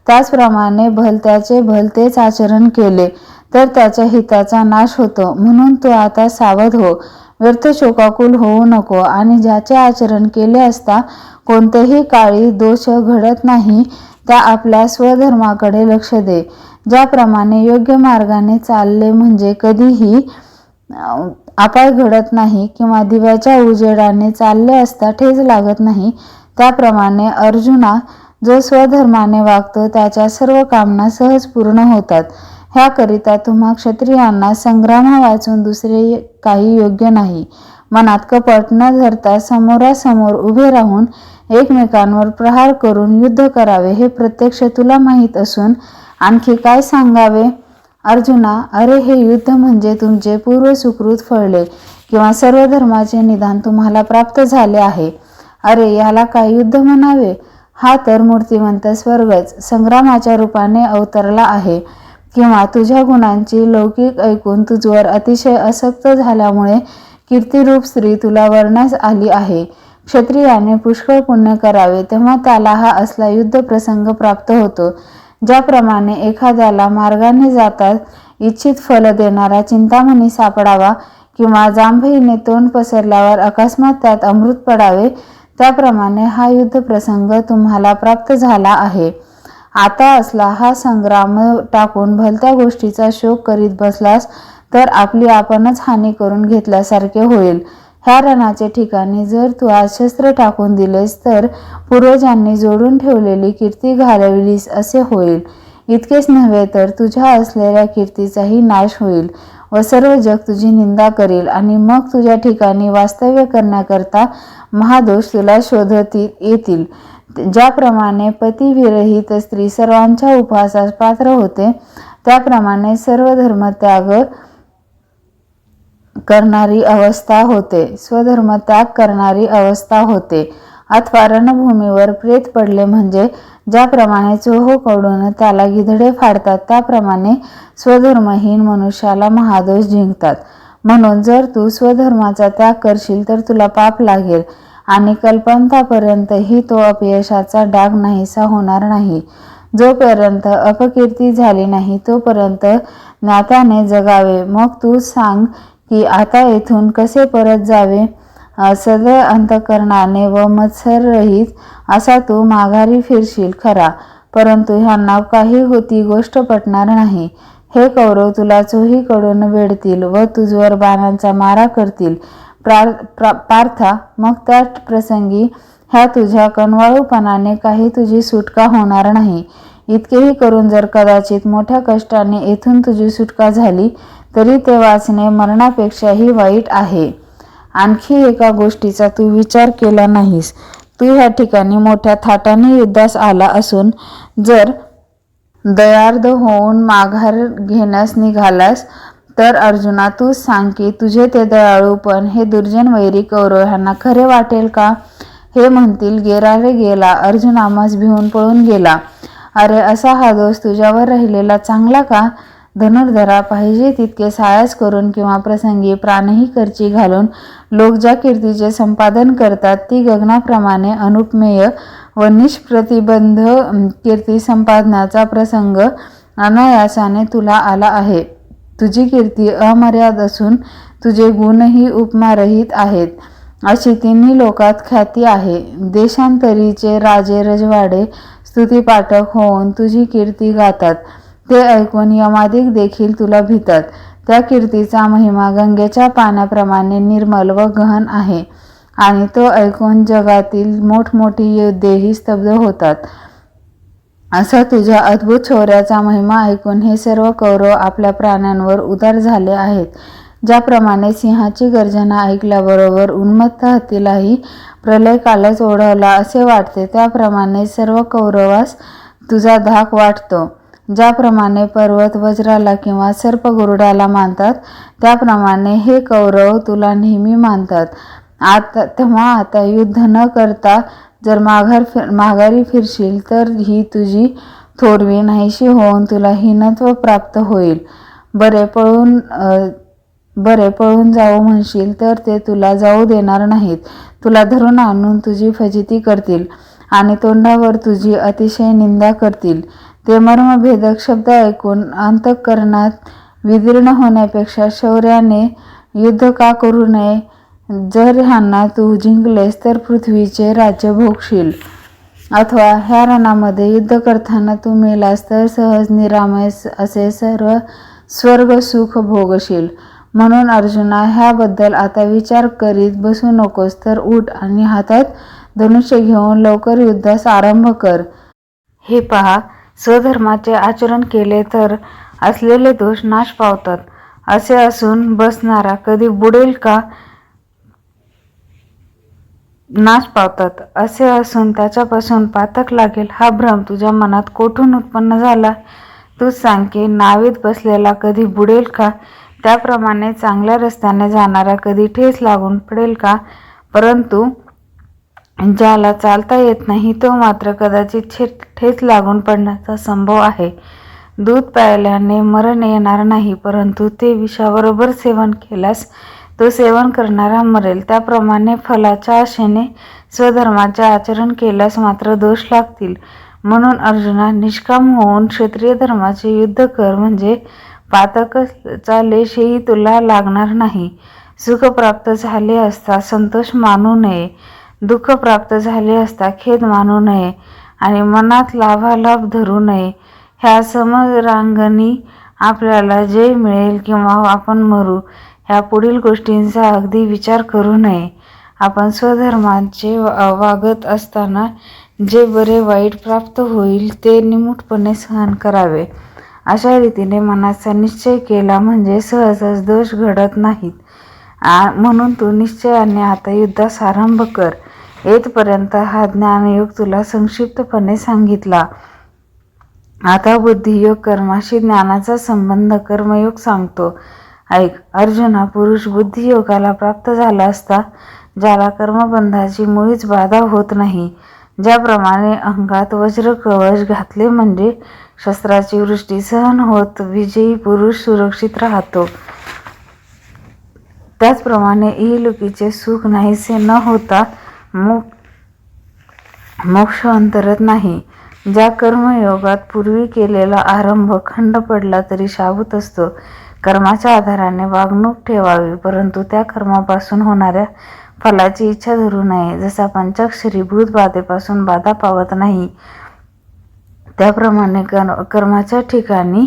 त्याचप्रमाणे भलत्याचे भलतेच आचरण केले तर त्याच्या हिताचा नाश होतो. म्हणून तू आता सावध हो, व्यर्थ शोकाकुल होऊ नको आणि ज्याचे आचरण केले असता कोणतेही काळी दोष घडत नाही त्या आपल्या स्वधर्माकडे लक्ष दे. ज्याप्रमाणे योग्य मार्गाने चालले म्हणजे कधीही अपाय घडत नाही किंवा दिव्याच्या उजेडाने चालले असता ठेच लागत नाही, त्याप्रमाणे अर्जुना, जो स्वधर्माने वागतो त्याच्या सर्व कामना सहज पूर्ण होतात. ह्याकरिता तुम्हा क्षत्रियांना संग्रामा वाचून दुसरे काही योग्य नाही. मनात कपट न धरता समोरासमोर उभे राहून एकमेकांवर प्रहार करून युद्ध करावे हे प्रत्यक्ष तुला माहीत असून आणखी काय सांगावे? अर्जुना, अरे, हे युद्ध म्हणजे तुमचे पूर्व सुकृत फळले किंवा सर्व धर्माचे निदान तुम्हाला प्राप्त झाले आहे. अरे, याला काय युद्ध म्हणावे? हा तर मूर्तिमंत स्वर्गच संग्रामाच्या रूपाने अवतरला आहे. किंवा तुझ्या गुणांची लौकिक ऐकून तुझवर अतिशय आसक्त झाल्यामुळे कीर्तिरूप स्त्री तुला वर्णास आली आहे. क्षत्रियाने पुष्कळ पुण्य करावे तेव्हा त्याला हा असला युद्ध प्रसंग प्राप्त होतो. ज्याप्रमाणे एखाद्याला मार्गाने जातात इच्छित फल देणारा चिंतामणी सापडावा किंवा जांभईने तोंड पसरल्यावर अकस्मात त्यात अमृत पडावे, त्याप्रमाणे हा युद्ध प्रसंग तुम्हाला प्राप्त झाला आहे. आता असला हा संग्राम टाकून भलत्या गोष्टीचा शोक करीत बसलास तर आपली आपणच हानी करून घेतल्यासारखे होईल. ह्या रणाचे ठिकाणी जर तू आज शस्त्र टाकून दिलेस तर पूर्वजांनी जोडून ठेवलेली कीर्ती घालविलीस असे होईल. इतकेच नव्हे तर तुझ्या असलेल्या कीर्तीचाही नाश होईल व सर्व जग तुझी निंदा करील आणि मग तुझ्या ठिकाणी वास्तव्य करण्याकरता महादोष तुला शोधत येतील. ज्याप्रमाणे पतिविरहित स्त्री सर्वांच्या उपहासास पात्र होते त्याप्रमाणे सर्व धर्मत्याग करणारी अवस्था होते, स्वधर्मत्याग करणारी अवस्था होते. अथवा रणभूमीवर प्रेत पडले म्हणजे ज्याप्रमाणे चोहोकडून त्याला गिधडे फाडतात त्याप्रमाणे स्वधर्महीन मनुष्याला महादोष जिंकतात. म्हणून जर तू स्वधर्माचा त्याग करशील तर तुला पाप लागेल आणि कल्पांतापर्यंतही तो अपयशाचा डाग नाहीसा होणार नाही. जोपर्यंत अपकीर्ती झाली नाही तोपर्यंत ज्ञात्याने जगावे. मग तू सांग की आता येथून कसे परत जावे? सदय अंतकरणाने व मत्सररहित असा तू माघारी फिरशील खरा, परंतु ह्यांना काही ती गोष्ट पटणार नाही. हे कौरव तुला चोहीकडून वेढतील व तुझवर बाणांचा मारा करतील. पार्था, मग त्या प्रसंगी ह्या तुझ्या कनवाळूपणाने काही तुझी सुटका होणार नाही. इतकेही करून जर कदाचित मोठ्या कष्टाने येथून तुझी सुटका झाली तरी ते वाचणे मरणापेक्षाही वाईट आहे. आणखी एका गोष्टीचा तू विचार केला नाहीस. तू ह्या ठिकाणी मोठ्या थाटाने युद्धास आला असून जर दयार्द होऊन माघार घेण्यास निघालास तर अर्जुना, तू सांग की तुझे ते दयाळूपण हे दुर्जन वैरी कौरव ह्यांना खरे वाटेल का? हे म्हणतील, गेला रे गेला, अर्जुन आम्हास भिवून पळून गेला. अरे असा हा दोष तुझ्यावर राहिलेला चांगला का? धनुर्धरा, पाहिजे तितके सायास करून किंवा प्रसंगी प्राणही खर्ची घालून लोक ज्या कीर्तीचे संपादन करतात ती गगनाप्रमाणे अनुपमेय व निष्प्रतिबंध कीर्ती संपादनाचा प्रसंग अनायासाने तुला आला आहे. तुझी कीर्ती अमर्याद असून तुझे गुणही उपमारहित आहेत अशी तिन्ही लोकात ख्याती आहे. देशांतरीचे राजे रजवाडे स्तुतिपाठक होऊन तुझी कीर्ती गातात. ते ऐकून यमादिक देखील तुला भितात. त्या कीर्तीचा महिमा गंगेच्या पाण्याप्रमाणे निर्मल व गहन आहे आणि तो ऐकून जगातील मोठमोठी योद्धेही स्तब्ध होतात. असा तुझ्या अद्भुत शौर्याचा महिमा ऐकून हे सर्व कौरव आपल्या प्राण्यांवर उदार झाले आहेत. ज्याप्रमाणे सिंहाची गर्जना ऐकल्याबरोबर उन्मत्त हत्तीलाही प्रलयकालच ओढवला असे वाटते, त्याप्रमाणे सर्व कौरवास तुझा धाक वाटतो. ज्याप्रमाणे पर्वत वज्राला किंवा सर्प गरुडाला मानतात, त्याप्रमाणे हे कौरव तुला नेहमी मानतात. आता युद्ध न करता जर माघारी फिरशील तर ही तुझी थोरवी नाहीशी होऊन तुला हीनत्व प्राप्त होईल. बरे पळून जाऊ म्हणशील तर ते तुला जाऊ देणार नाहीत. तुला धरून आणून तुझी फजिती करतील आणि तोंडावर तुझी अतिशय निंदा करतील. ते मर्मभेदक शब्द ऐकून अंतःकरणात विदीर्ण होण्यापेक्षा शौर्याने युद्ध का करू नये? जर ह्यांना तू जिंकलेस तर पृथ्वीचे राज्य भोगशील, अथवा ह्या रणामध्ये युद्ध करताना तू मेलास तर सहज निरामय असे स्वर्ग सुख भोगशील. म्हणून अर्जुना, ह्याबद्दल आता विचार करीत बसू नकोस, तर उठ आणि हातात धनुष्य घेऊन लवकर युद्धास आरंभ कर. हे पहा, स्वधर्माचे आचरण केले तर असलेले दोष नाश पावतात. असे असून बसणारा कधी बुडेल का? नाश पावतात. असे असून त्याच्यापासून पातक लागेल हा भ्रम तुझ्या मनात कोठून उत्पन्न झाला? तूच सांग की, नावीत बसलेला कधी बुडेल का? त्याप्रमाणे चांगल्या रस्त्याने जाणारा कधी ठेच लागून पडेल का? परंतु ज्याला चालता येत नाही तो मात्र कदाचित ठेच लागून पडण्याचा संभव आहे. दूध प्यायल्याने मरण येणार नाही, परंतु ते विषाबरोबर सेवन केल्यास तो सेवन करणारा मरेल. त्याप्रमाणे फलाच्या आशेने स्वधर्माचे आचरण केल्यास मात्र दोष लागतील. म्हणून अर्जुना, निष्काम होऊन क्षत्रिय धर्माचे युद्ध कर, म्हणजे पातकाचा लेशही तुला लागणार नाही. सुख प्राप्त झाले असता संतोष मानू नये, दुःख प्राप्त झाले असता खेद मानू नये आणि मनात लाभालाभ धरू नये. ह्या समरांगणी आपल्याला जे मिळेल किंवा आपण मरू, ह्या पुढील गोष्टींचा अगदी विचार करू नये. आपण स्वधर्माचे वागत असताना जे बरे वाईट प्राप्त होईल ते निमूटपणे सहन करावे. अशा रीतीने मनाचा निश्चय केला म्हणजे सहजच दोष घडत नाहीत. म्हणून तू निश्चयाने आता युद्धास आरंभ कर. येथपर्यंत हा ज्ञानयोग तुला संक्षिप्तपणे सांगितला. आता बुद्धियोग कर्माशी ज्ञानाचा संबंध कर्मयोग सांगतो. ऐक अर्जुना, पुरुष बुद्धियोगाला प्राप्त झाला असता ज्याला कर्मबंधाची मुळीच बाधा होत नाही. ज्याप्रमाणे अंगात वज्र कवच घातले म्हणजे शस्त्राची वृष्टी सहन होत विजयी पुरुष सुरक्षित राहतो, त्याचप्रमाणे इहलोकीचे सुख नाहीसे न होता मोक्ष अंतरत नाही. ज्या कर्मयोगात पूर्वी केलेला आरंभ खंड पडला तरी शाबूत असतो. कर्माच्या आधाराने वागणूक ठेवावी, परंतु त्या कर्मापासून होणाऱ्या फलाची इच्छा धरू नये. जसा पंचाक्षरी भूत बाधेपासून बाधा पावत नाही, त्याप्रमाणे कर्माच्या ठिकाणी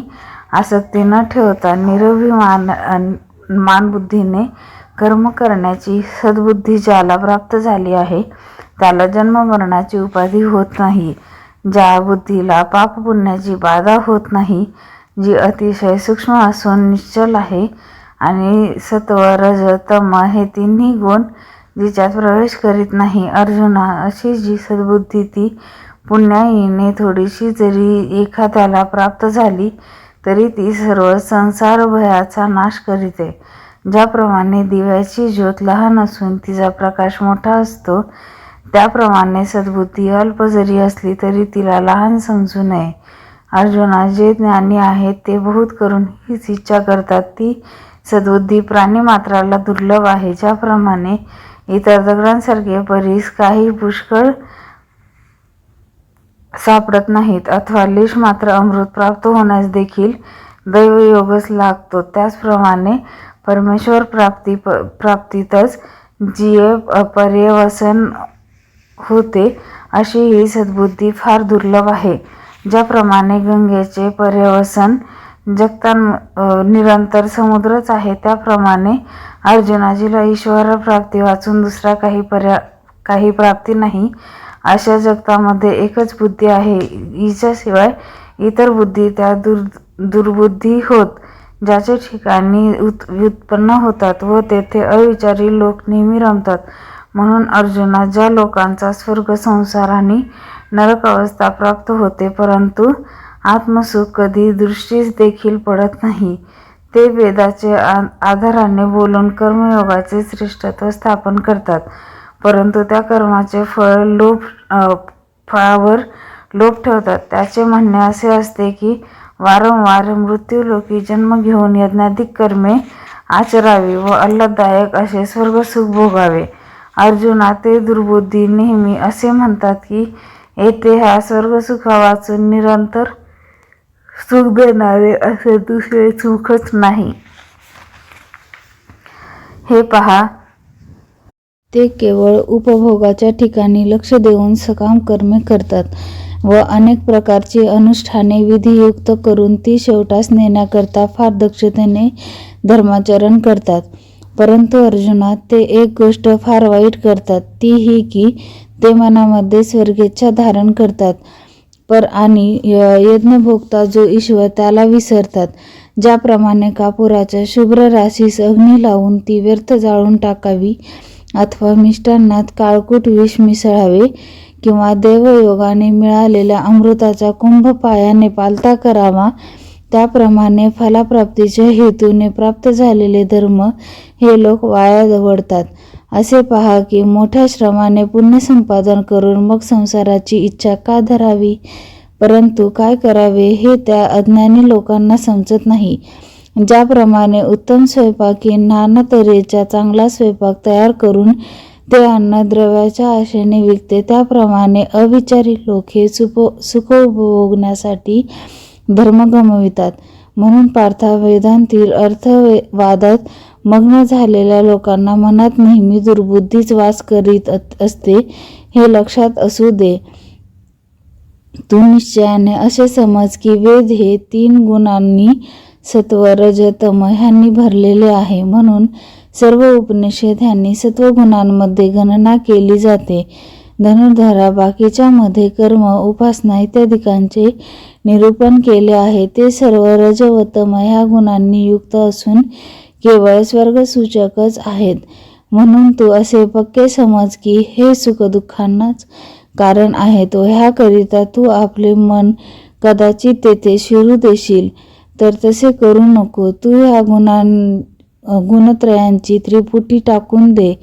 आसक्ती न ठेवता निरभिमान बुद्धीने कर्म करण्याची सद्बुद्धी ज्याला प्राप्त झाली आहे त्याला जन्ममरणाची उपाधी होत नाही. ज्या बुद्धीला पाप पुण्याची बाधा होत नाही, जी अतिशय सूक्ष्म असून निश्चल आहे, आणि सत्व रज तम हे तिन्ही गुण जिच्यात प्रवेश करीत नाही. अर्जुना, अशी जी सद्बुद्धी ती पुण्याईने थोडीशी जरी एखाद्याला प्राप्त झाली तरी ती सर्व संसार भयाचा नाश करीते. ज्याप्रमाणे दिव्याची ज्योत लहान असून तिचा प्रकाश मोठा असतो, त्याप्रमाणे सद्बुद्धी अल्प जरी असली तरी तिला लहान समजू नये. अर्जुना, जे ज्ञानी आहेत ते बहुत करून हीच इच्छा करतात ती सद्बुद्धी प्राणीमात्राला दुर्लभ आहे. ज्याप्रमाणे इतर दगडांसारखे परीस काही पुष्कळ सापडत नाहीत अथवा लेश मात्र अमृत प्राप्त होण्यास देखील दैवयोगच लागतो, त्याचप्रमाणे परमेश्वर प्राप्तीतच जिये पर्यवसन होते अशी ही सद्बुद्धी फार दुर्लभ आहे. ज्याप्रमाणे गंगेचे पर्यवसन जगता निरंतर समुद्रच आहे, त्याप्रमाणे अर्जुना, जिला ईश्वर प्राप्ती वाचून दुसरा काही प्राप्ती नाही अशा जगतामध्ये एकच बुद्धी आहे. हिच्याशिवाय इतर बुद्धी त्या दुर्बुद्धी होत, ज्याचे ठिकाणी व्युत्पन्न होतात व तेथे अविचारी लोक नेहमी रमतात. म्हणून अर्जुना, ज्या लोकांचा स्वर्ग, संसार आणि नरक अवस्था प्राप्त होते परंतु आत्मसुख कधी दृष्टीस देखील पडत नाही, ते वेदाचे आधाराने बोलून कर्मयोगाचे श्रेष्ठत्व स्थापन करतात, परंतु त्या कर्माचे फळावर लोभ ठेवतात. त्याचे म्हणणे असे असते की वारंवार मृत्यूलोकी जन्म घेऊन यज्ञाधिक कर्मे आचरावी व आल्हाददायक असे स्वर्गसुख भोगावे. अर्जुना, ते दुर्बुद्धी नेहमी असे म्हणतात की येथे ह्या स्वर्गसुखा वाचून निरंतर सुख देणारे असे दुसरे सुखच नाही. हे पहा, ते केवळ उपभोगाच्या ठिकाणी लक्ष देऊन सकाम कर्मे करतात व अनेक प्रकारची अनुष्ठाने विधियुक्त करून ती शेवटास नेण्याकरता फार दक्षतेने धर्माचरण करतात. परंतु अर्जुना, ते एक गोष्ट फार वाईट करतात, ती ही की ते मनामध्ये स्वर्गेच्छा धारण करतात आणि यज्ञभोक्ता जो ईश्वर त्याला विसरतात. ज्याप्रमाणे कापुराच्या शुभ्र राशीस अग्नी लावून ती व्यर्थ जाळून टाकावी अथवा मिष्टान्नात काळकूट विष मिसळावे किंवा देवयोगाने मिळालेल्या अमृताचा कुंभ पायाने पालथा करावा, त्याप्रमाणे फलाप्राप्तीच्या हेतूने प्राप्त झालेले धर्म हे लोक वाया दवडतात. असे पहा की मोठ्या श्रमाने पुण्य संपादन करून मग संसाराची इच्छा का धरावी, परंतु काय करावे हे त्या अज्ञानी लोकांना समजत नाही. ज्याप्रमाणे उत्तम स्वयंपाकी नाना तऱ्हेचा चांगला स्वयंपाक तयार करून ते अन्न द्रव्याच्या आशेने विकते, त्याप्रमाणे अविचारी लोक हे सुख उपभोगण्यासाठी धर्म गमवितात. म्हणून पार्था, वेदांतील अर्थवादात मग्न झालेल्या लोकांना मनात नेहमी दुर्बुद्धीच वास करीत असते, हे लक्षात असू दे. तू निश्चयाने असे समज की वेद हे 3 गुणांनी सत्व, रज, तम ह्यांनी भरलेले आहे. म्हणून सर्व उपनिषद ह्यांनी सत्वगुणांमध्ये गणना केली जाते. धनुर्धरा, बाकीच्या मध्ये कर्म, उपासना इत्यादिकांचे निरूपण केले आहे. ते सर्व रज व तम ह्या गुणांनी युक्त असून केवळ स्वर्गसूचकच आहेत. म्हणून तू असे पक्के समज की हे सुखदुःखांनाच कारण आहेत व ह्याकरिता तू आपले मन कदाचित तेथे शिरू देशील, तर तसे करू नको. तू ह्या गुणत्रयांची त्रिपुटी टाकून दे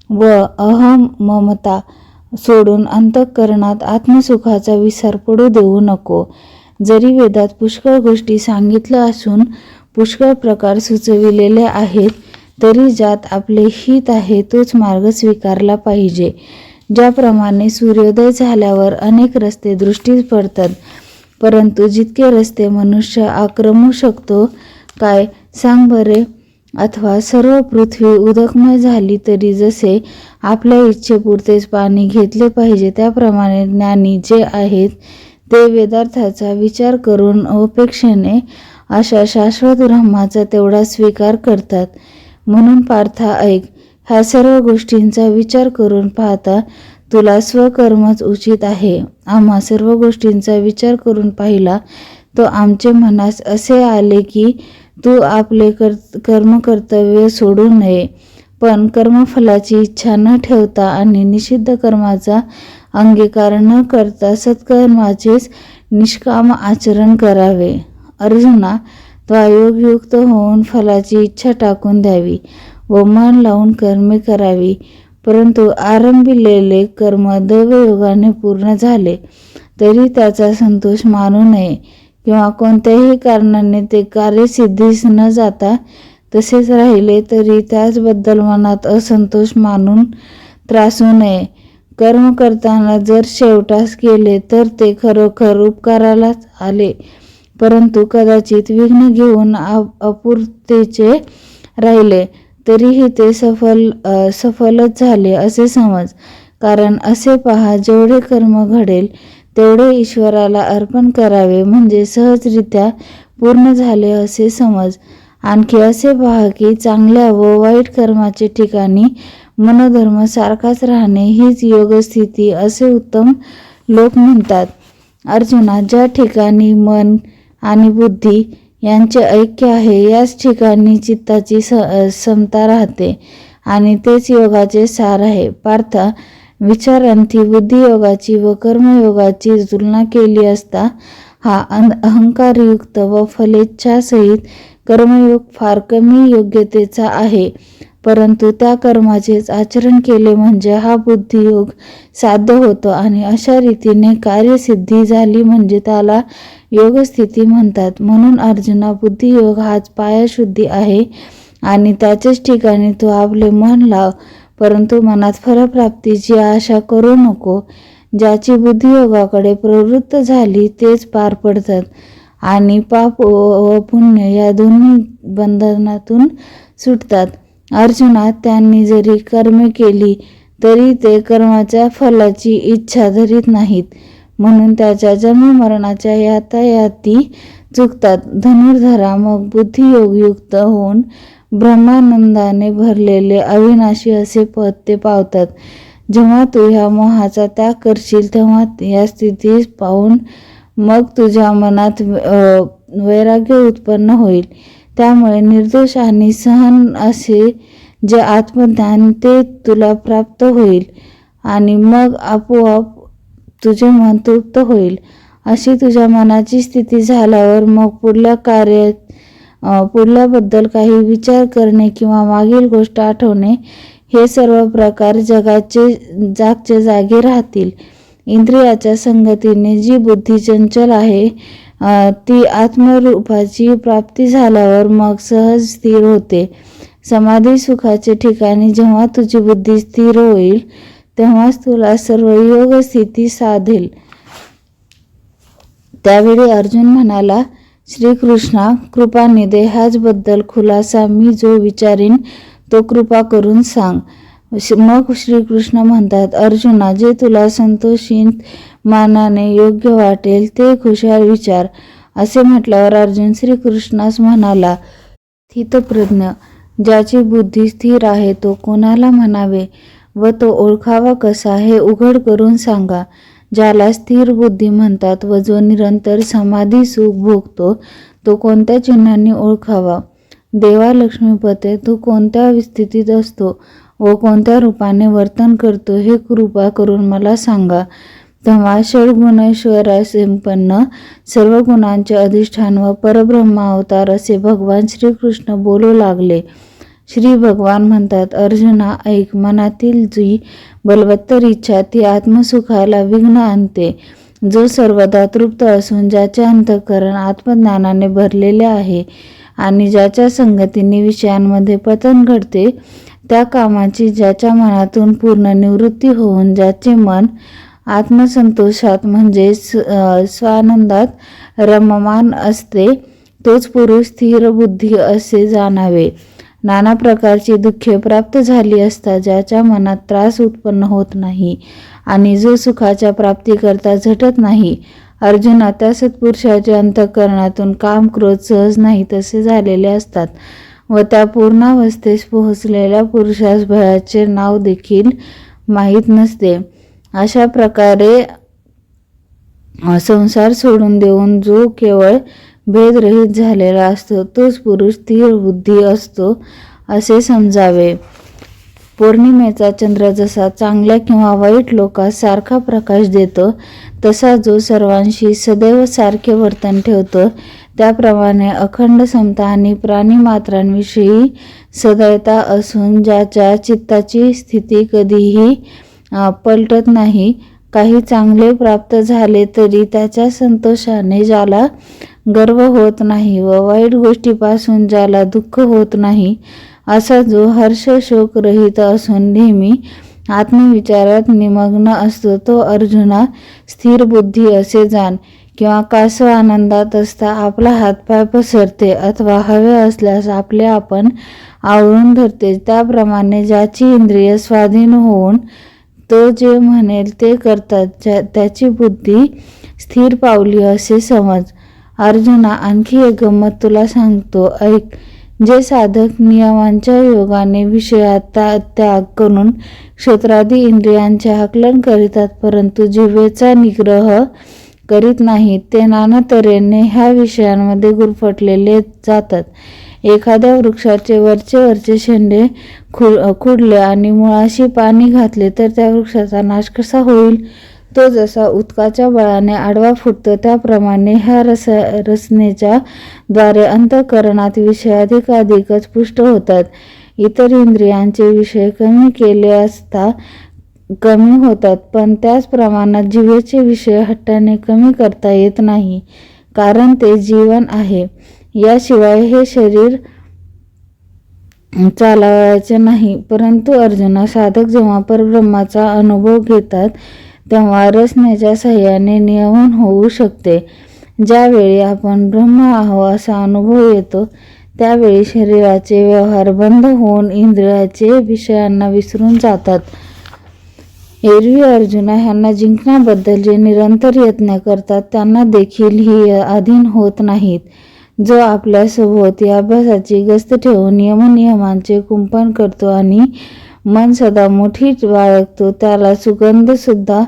व अहम ममता सोडून अंतःकरणात आत्मसुखाचा विसर पडू देऊ नको. जरी वेदात पुष्कळ गोष्टी सांगितल्या असून पुष्कळ प्रकार सुचविलेले आहेत, तरी ज्यात आपले हित आहे तोच मार्ग स्वीकारला पाहिजे. ज्याप्रमाणे सूर्योदय झाल्यावर अनेक रस्ते दृष्टीस पडतात, परंतु जितके रस्ते मनुष्य आक्रमू शकतो काय सांग बरे. अथवा सर्व पृथ्वी उदकमय झाली तरी जसे आपल्या इच्छेपुरतेच पाणी घेतले पाहिजे, त्याप्रमाणे ज्ञानी जे आहेत ते वेदार्थाचा विचार करून अपेक्षेने अशा शाश्वत ब्रह्माचा तेवढा स्वीकार करतात. म्हणून पार्था ऐक, ह्या सर्व गोष्टींचा विचार करून पाहता तुला स्वकर्मच उचित आहे. आम्हा सर्व गोष्टींचा विचार करून पाहिला तो आमचे मनास असे आले की तू आपले कर्तव्य सोडू नये, पण कर्मफलाची इच्छा न ठेवता आणि निषिद्ध कर्माचा अंगीकार न करता सत्कर्माचेच निष्काम आचरण करावे. अर्जुना, त्वायोगयुक्त होऊन फलाची इच्छा टाकून द्यावी व मन लावून कर्मे करावी. परंतु आरंभिलेले कर्म दैवयोगाने पूर्ण झाले तरी त्याचा संतोष मानू नये किंवा कोणत्याही कारणाने ते कार्य सिद्धीस न जाता तसेच राहिले तरी त्याचबद्दल मनात असंतोष मानून त्रासू नये. कर्म करताना जर शेवटास केले तर ते खरोखर उपकारालाच आले, परंतु कदाचित विघ्न घेऊन अपूर्तेचे राहिले तरीही ते सफलच झाले असे समज. कारण असे पहा, जेवढे कर्म घडेल तेवढे ईश्वराला अर्पण करावे म्हणजे सहजरित्या पूर्ण झाले असे समज. आणखी असे पहा की चांगल्या व वाईट कर्माचे ठिकाणी मनोधर्म सारखाच राहणे हीच योगस्थिती असे उत्तम लोक म्हणतात. अर्जुना, ज्या ठिकाणी मन आणि बुद्धी यांचे ऐक्य आहे याच ठिकाणी चित्ताची समता राहते आणि तेच योगाचे सार आहे. पार्था, विचारांती बुद्धियोगाची व कर्मयोगाची तुलना केली असता हा अहंकारयुक्त व फलेच्छासहित कर्मयोग फार कमी योग्यतेचा आहे. परंतु त्या कर्माचेच आचरण केले म्हणजे हा बुद्धियोग साध्य होतो आणि अशा रीतीने कार्यसिद्धी झाली म्हणजे त्याला योगस्थिती म्हणतात. म्हणून अर्जुना, बुद्धियोग हाच पायाशुद्धी आहे आणि त्याच्याच ठिकाणी तू आपले मन लाव. परंतु मनात फलप्राप्तीची आशा करू नको. ज्याची बुद्धियोगाकडे प्रवृत्त झाली तेच पार पडतात आणि पाप व पुण्य या दोन्ही बंधनातून सुटतात. अर्जुना, त्यांनी जरी कर्मे केली तरी ते कर्माच्या फलाची इच्छा धरीत नाहीत, म्हणून त्याच्या जन्ममरणाच्या यातायाती चुकतात. धनुर्धरा, मग बुद्धियोगयुक्त होऊन ब्रह्मानंदाने भरलेले अविनाशी असे पद ते पावतात. जेव्हा तू ह्या मोहाचा त्याग करशील तेव्हा या स्थितीस पाहून मग तुझ्या मनात वैराग्य उत्पन्न होईल. त्यामुळे निर्दोष आणि सहन असे जे आत्मज्ञान ते तुला प्राप्त होईल आणि मग आपोआप तुझे मन तृप्त होईल. अशी तुझ्या मनाची स्थिती झाल्यावर मग पुढल्याबद्दल काही विचार करणे किंवा मागील गोष्ट आठवणे हे सर्व प्रकार जागचे जागे राहतील. इंद्रियाच्या संगतीने जी बुद्धी चंचल आहे ती आत्मरूपाची प्राप्ती झाल्यावर मग सहज स्थिर होते. समाधी सुखाचे ठिकाणी जेव्हा तुझी बुद्धी स्थिर होईल तेव्हाच तुला सर्व योग स्थिती साधेल. त्यावेळी अर्जुन म्हणाला, श्रीकृष्णा, कृपानिधे, ह्याचबद्दल खुलासा मी जो विचारीन तो कृपा करून सांग. मग श्रीकृष्ण म्हणतात, अर्जुना, जे तुला संतोषित मानाने योग्य वाटेल ते खुशाल विचार. असे म्हटल्यावर अर्जुन श्रीकृष्णास म्हणाला, स्थितप्रज्ञ, ज्याची बुद्धी स्थिर आहे तो कोणाला म्हणावे व तो ओळखावा कसा हे उघड करून सांगा. ज्याला स्थिर बुद्धी म्हणतात व जो निरंतर समाधी सुख भोगतो तो कोणत्या चिन्हांनी ओळखावा. देवा लक्ष्मीपते, तू कोणत्या स्थितीत असतो व कोणत्या रूपाने वर्तन करतो हे कृपा करून मला सांगा. तेव्हा षड्गुणैश्वर्यसंपन्न सर्व गुणांचे अधिष्ठान व परब्रह्मा अवतार असे भगवान श्रीकृष्ण बोलू लागले. श्री भगवान म्हणतात, अर्जुना, ऐक. मनातील जी बलवत्तर इच्छा ती आत्मसुखाला विघ्न आणते. जो सर्वदा तृप्त असून ज्याचे अंतःकरण आत्मज्ञानाने भरलेले आहे आणि ज्याच्या संगतीने विषयांमध्ये पतन घडते त्या कामाची ज्याच्या मनातून पूर्ण निवृत्ती होऊन ज्याचे मन आत्मसंतोषात म्हणजे स्वानंदात रममान असते तोच पुरुष स्थिर बुद्धी असे जाणावे. नाना प्रकारची दुःखे प्राप्त झाली असता ज्याच्या मनात त्रास उत्पन्न होत नाही आणि जो सुखाच्या प्राप्तीकरता झटत नाही, अर्जुना, त्या सत्पुरुषाच्या अंतःकरणातून काम क्रोध सहज नाही तसे झालेले असतात व त्या पूर्णावस्थेस पोहोचलेल्या पुरुषास भयाचे नाव देखील माहीत नसते. अशा प्रकारे संसार सोडून देऊन जो केवळ भेदरहित झालेला असतो तोच पुरुष स्थिर बुद्धी असतो असे समजावे. पौर्णिमेचा चंद्र जसा चांगल्या किंवा वाईट लोकांस सारखा प्रकाश देतो, तसा जो सर्वांशी सदैव सारखे वर्तन ठेवतो, त्याप्रमाणे अखंड समता आणि प्राणिमात्रांविषयी सदयता असून ज्याच्या चित्ताची स्थिती कधीही पलटत नाही. काही चांगले प्राप्त झाले तरी त्याच्या संतोषाने ज्याला गर्व होत नाही व वाईट गोष्टीपासून ज्याला दुःख होत नाही, असा जो हर्ष शोक रहित असून नेहमी आत्मविचारात निमग्न असतो, तो अर्जुना स्थिर बुद्धी असे जाण. किंवा कासव आनंदात असता आपला हातपाय पसरते अथवा हवे असल्यास आपले आपण आवळून धरते, त्याप्रमाणे ज्याची इंद्रिय स्वाधीन होऊन तो जे म्हणेल ते करतात, त्याची बुद्धी स्थिर पावली असे समज. अर्जुना, आणखी एक गंमत तुला सांगतो, ऐक. जे साधक नियमांच्या योगाने विषयाचा त्याग करून क्षेत्रादी इंद्रियांचे आकलन करीतात, परंतु जिव्हेचा निग्रह करीत नाहीत, ते नाना तऱ्हेने ह्या विषयांमध्ये गुरफटलेले जातात. एखाद्या वृक्षाचे वरचे शेंडे खुडले आणि मुळाशी पाणी घातले तर त्या वृक्षाचा नाश कसा होईल? तो जसा उदकाच्या बळाने आडवा फुटतो, त्याप्रमाणे ह्या रचनेच्या द्वारे अंतःकरणात विषय अधिकाधिकच पुष्ट होतात. इतर इंद्रियांचे विषय कमी केले असता कमी होतात, पण त्याच प्रमाणात जिभेचे विषय हट्टाने कमी करता येत नाही, कारण ते जीवन आहे. याशिवाय हे शरीर चालवायचे नाही. परंतु अर्जुना, साधक जेव्हा परब्रह्माचा अनुभव घेतात तेव्हा रसनेच्या साह्याने नियमन होऊ शकते. ज्यावेळी आपण ब्रह्म आहो असा अनुभव येतो, त्यावेळी शरीराचे व्यवहार बंद होऊन इंद्रियाचे विषयांना विसरून जातात. एरवी अर्जुना, ह्यांना जिंकण्याबद्दल जे निरंतर यत्न करतात त्यांना देखील ही अधीन होत नाहीत. जो आपल्या सभोवती अभ्यासाची गस्त ठेवून नियमांचे कुंपण करतो आणि मन सदा मुठीत बाळगतो, त्याला सुगंध सुद्धा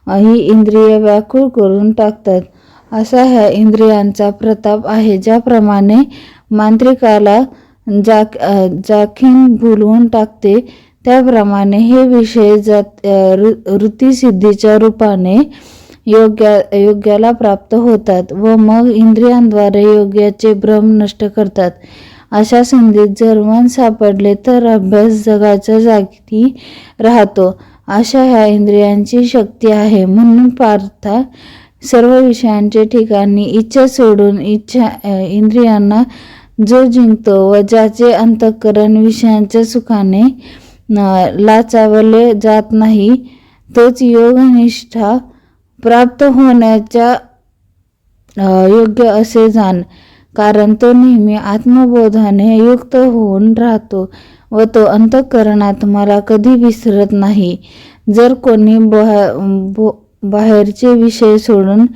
ही इंद्रिय व्याकुळ करून टाकतात. असा ह्या इंद्रियांचा प्रताप आहे. ज्याप्रमाणे मांत्रिकाला जाखीन भुलवून टाकते, त्याप्रमाणे हे विषय ऋतीसिद्धीच्या रूपाने योग्याला प्राप्त होतात व मग इंद्रियांद्वारे योग्याचे भ्रम नष्ट करतात. अशा संधीत जर मन सापडले तर अभ्यास जगाच्या जागी राहतो. अशा ह्या इंद्रियांची शक्ती आहे. म्हणून पार्था, सर्व विषयांचे ठिकाणी इच्छा सोडून इंद्रियांना जो जिंकतो व ज्याचे अंतःकरण विषयांच्या सुखाने लाचावले जात नाही, तोच योगनिष्ठा प्राप्त होण्याच्या योग्य असे जाण. कारण तो नेहमी आत्मबोधाने युक्त होऊन राहतो व तो अंतःकरणात मला कधी विसरत नाही. जर कोणी बाहेरचे विषय सोडून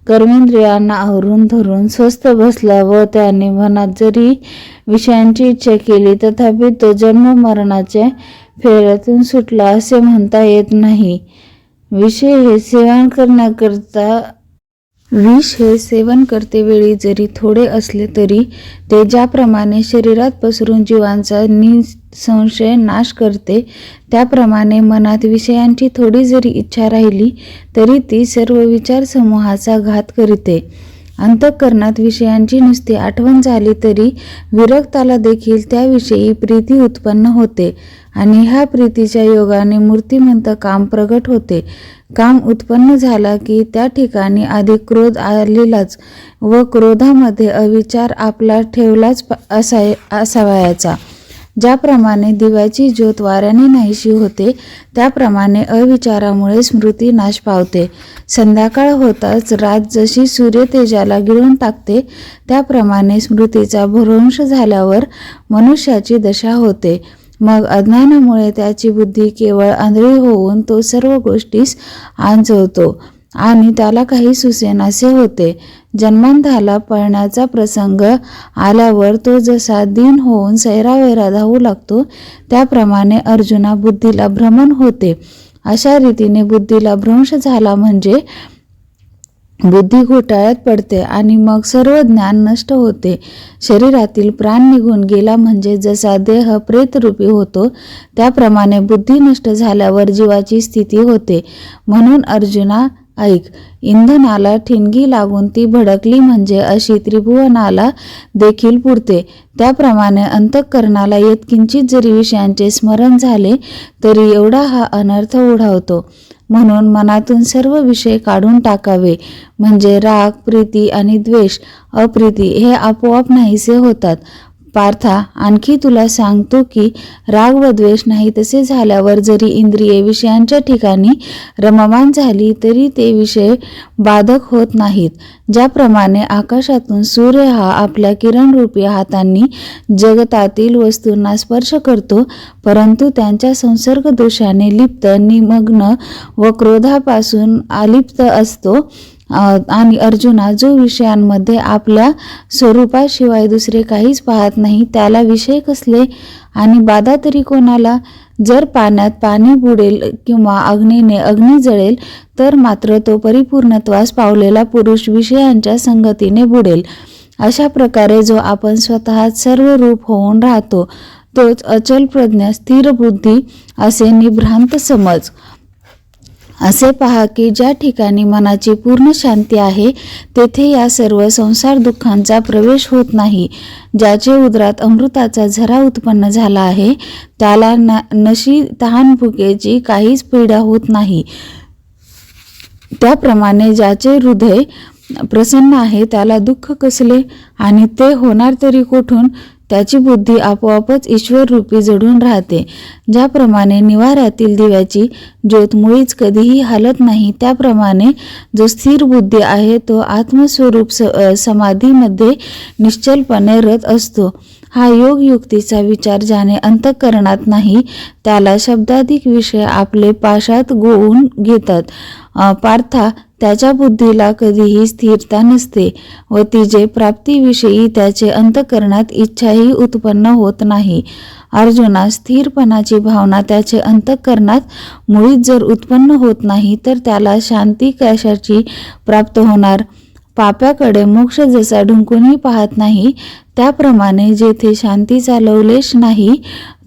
कर्मेंद्रियांना आवरून धरून स्वस्थ बसला व त्याने मनात जरी विषयांची इच्छा केली, तथापि तो जन्म मरणाच्या फेऱ्यातून सुटला असे म्हणता येत नाही. विष हे सेवन करतेवेळी जरी थोडे असले तरी ते ज्याप्रमाणे शरीरात पसरून जीवांचा निसंशय नाश करते, त्याप्रमाणे मनात विषयांची थोडी जरी इच्छा राहिली तरी ती सर्व विचारसमूहाचा घात करीते. अंतःकरणात विषयांची नुसती आठवण झाली तरी विरक्ताला देखील त्याविषयी प्रीती उत्पन्न होते आणि ह्या प्रीतीच्या योगाने मूर्तिमंत काम प्रगट होते. काम उत्पन्न झाला की त्या ठिकाणी आधी क्रोध आलेलाच व क्रोधामध्ये अविचार आपला ठेवलाच असावयाचा. ज्याप्रमाणे दिव्याची ज्योत वाऱ्याने नाहीशी होते, त्याप्रमाणे अविचारामुळे स्मृती नाश पावते. संध्याकाळ होताच रात जशी सूर्यतेजाला गिळून टाकते, त्याप्रमाणे स्मृतीचा भ्रंश झाल्यावर मनुष्याची दशा होते. मग अज्ञानामुळे त्याची बुद्धी केवळ आंधळी होऊन तो सर्व गोष्टीस आंजवतो आणि त्याला काही सुसेनासे होते. जन्मांताला पळण्याचा प्रसंग आल्यावर तो जसा दीन होऊन सैरावैरा धावू लागतो, त्याप्रमाणे अर्जुना बुद्धीला भ्रमण होते. अशा रीतीने बुद्धीला भ्रंश झाला म्हणजे बुद्धी घोटाळ्यात पडते आणि मग सर्व ज्ञान नष्ट होते. शरीरातील प्राण निघून गेला म्हणजे जसा देह प्रेतरूपी होतो त्याप्रमाणे बुद्धी नष्ट झाल्यावर जीवाची स्थिती होते. म्हणून अर्जुना ऐक, इंधनाला ठिणगी लागून ती भडकली म्हणजे अशी त्रिभुवनाला देखील पुरते. त्याप्रमाणे अंतःकरणाला यत्किंचित जरी विषयांचे स्मरण झाले तरी एवढा हा अनर्थ ओढावतो. म्हणून मनातून सर्व विषय काढून टाकावे, म्हणजे राग, प्रीती आणि द्वेष, अप्रीती हे आपोआप नाहीसे होतात. पार्था, आणखी तुला सांगतो की राग व द्वेष नाही तसे झाल्यावर जरी इंद्रिये विषयांच्या ठिकाणी रममाण झाली तरी ते विषय बाधक होत नाहीत. ज्याप्रमाणे आकाशातून सूर्य हा आपल्या किरणरूपी हातांनी जगतातील वस्तूंना स्पर्श करतो, परंतु त्यांच्या संसर्ग दोषाने लिप्त, निमग्न व क्रोधापासून अलिप्त असतो, आणि अर्जुना, जो विषयांमध्ये आपल्या स्वरूपाशिवाय दुसरे काहीच पाहत नाही त्याला विषय कसले आणि बाधा तरी कोणाला? जर पाण्यात पाणी बुडेल किंवा अग्नीने अग्नी जळेल तर मात्र तो परिपूर्णत्वास पावलेला पुरुष विषयांच्या संगतीने बुडेल. अशा प्रकारे जो आपण स्वतः सर्व रूप होऊन राहतो तोच अचल प्रज्ञा, स्थिर बुद्धी असे निभ्रांत समज. असे पहा की ज्या ठिकाणी मनाची पूर्ण शांती आहे तेथे या सर्व संसार दुःखांचा प्रवेश होत नाही. ज्याचे उदरात अमृताचा झरा उत्पन्न झाला आहे त्याला नशी तहान भुकेची काहीच पीडा होत नाही. त्याप्रमाणे ज्याचे हृदय प्रसन्न आहे त्याला दुःख कसले आणि ते होणार तरी कोठून? त्याची बुद्धी आपोआपच ईश्वररूपी जडून राहते. ज्याप्रमाणे निवाऱ्यातील दिव्याची ज्योत मुळीच कधीही हलत नाही त्याप्रमाणे जो स्थिर बुद्धी आहे तो आत्मस्वरूप समाधीमध्ये निश्चलपणे रत असतो. हा योग युक्तीचा विचार ज्याने अंतःकरणात नाही त्याला शब्दाधिक विषय आपले पाशात गोवून घेतात. पार्था, त्याच्या बुद्धीला कधीही स्थिरता नसते व तिचे प्राप्तीविषयी त्याचे अंतःकरणात इच्छाही उत्पन्न होत नाही. अर्जुना, स्थिरपणाची भावना त्याचे अंतःकरणात मुळीच जर उत्पन्न होत नाही तर त्याला शांती कशाची प्राप्त होणार? पाप्याकडे मोक्ष जसा ढुंकूनही पाहत नाही त्याप्रमाणे जेथे शांतीचा लवलेश नाही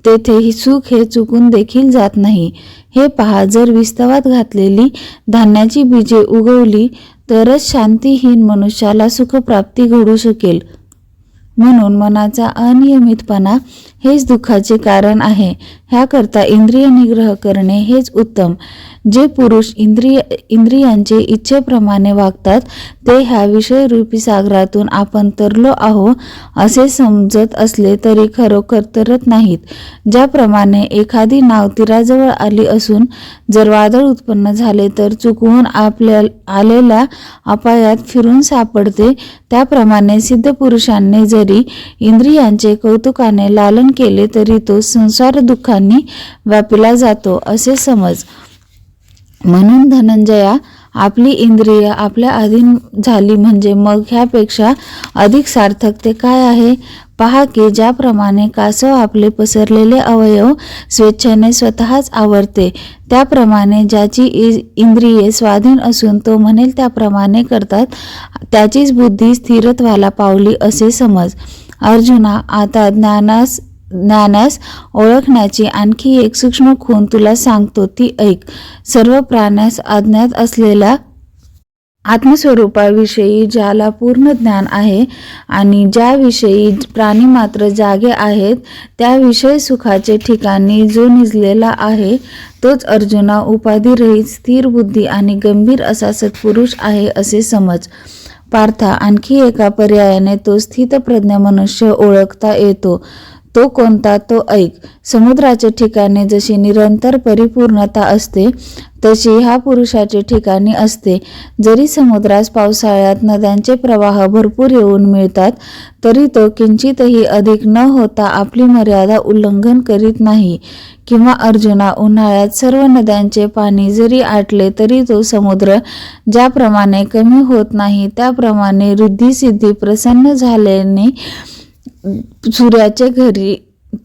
तेथे सुख हे चुकून देखील जात नाही. हे पहा, जर विस्तवात घातलेली धान्याची बीजे उगवली तरच शांतीहीन मनुष्याला सुखप्राप्ती घडू शकेल. म्हणून मनाचा अनियमितपणा हेच दुःखाचे कारण आहे. ह्याकरता इंद्रिय निग्रह करणे हेच उत्तम. जे पुरुष इंद्रियांचे इच्छेप्रमाणे वागतात ते ह्या विषयरूपी सागरातून आपण तरलो आहो असे समजत असले तरी खरोखर तरत नाहीत. ज्याप्रमाणे एखादी नाव तीराजवळ आली असून जर वादळ उत्पन्न झाले तर चुकवून आलेल्या अपायात फिरून सापडते, त्याप्रमाणे सिद्ध पुरुषांनी जरी इंद्रियांचे कौतुकाने लालन केले तरी तो संसार दुःखांनी व्यापिला जातो असे समज. म्हणून धनंजया, आपली इंद्रिय आपल्या अधीन झाली म्हणजे मग ह्यापेक्षा अधिक सार्थक ते काय आहे? पहा की ज्याप्रमाणे कासव आपले पसरलेले अवयव स्वेच्छेने स्वतःच आवरते त्याप्रमाणे ज्याची इंद्रिये स्वाधीन असून तो म्हणेल त्याप्रमाणे करतात त्याचीच बुद्धी स्थिरत्वाला पावली असे समज. अर्जुना, आता ज्ञानास ओळखण्याची आणखी एक सूक्ष्म खूण तुला सांगतो ती ऐक. सर्व प्राण्यास अज्ञात असलेल्या आत्मस्वरूपाविषयी ज्याला पूर्ण ज्ञान आहे आणि ज्याविषयी प्राणी मात्र जागे आहेत त्या विषय सुखाचे ठिकाणी जो निजलेला आहे तोच अर्जुना उपाधिरहित स्थिर बुद्धी आणि गंभीर असा सत्पुरुष आहे असे समज. पार्था, आणखी एका पर्यायाने तो स्थितप्रज्ञ मनुष्य ओळखता येतो. तो कोणता तो ऐक. समुद्राच्या ठिकाणी जशी निरंतर परिपूर्णता असते तशी ह्या पुरुषाच्या ठिकाणी असते. जरी समुद्रास पावसाळ्यात नद्यांचे प्रवाह भरपूर येऊन मिळतात तरी तो किंचितही अधिक न होता आपली मर्यादा उल्लंघन करीत नाही. किंवा अर्जुना, उन्हाळ्यात सर्व नद्यांचे पाणी जरी आटले तरी तो समुद्र ज्याप्रमाणे कमी होत नाही त्याप्रमाणे रिद्धी सिद्धी प्रसन्न झाल्याने सूर्याचे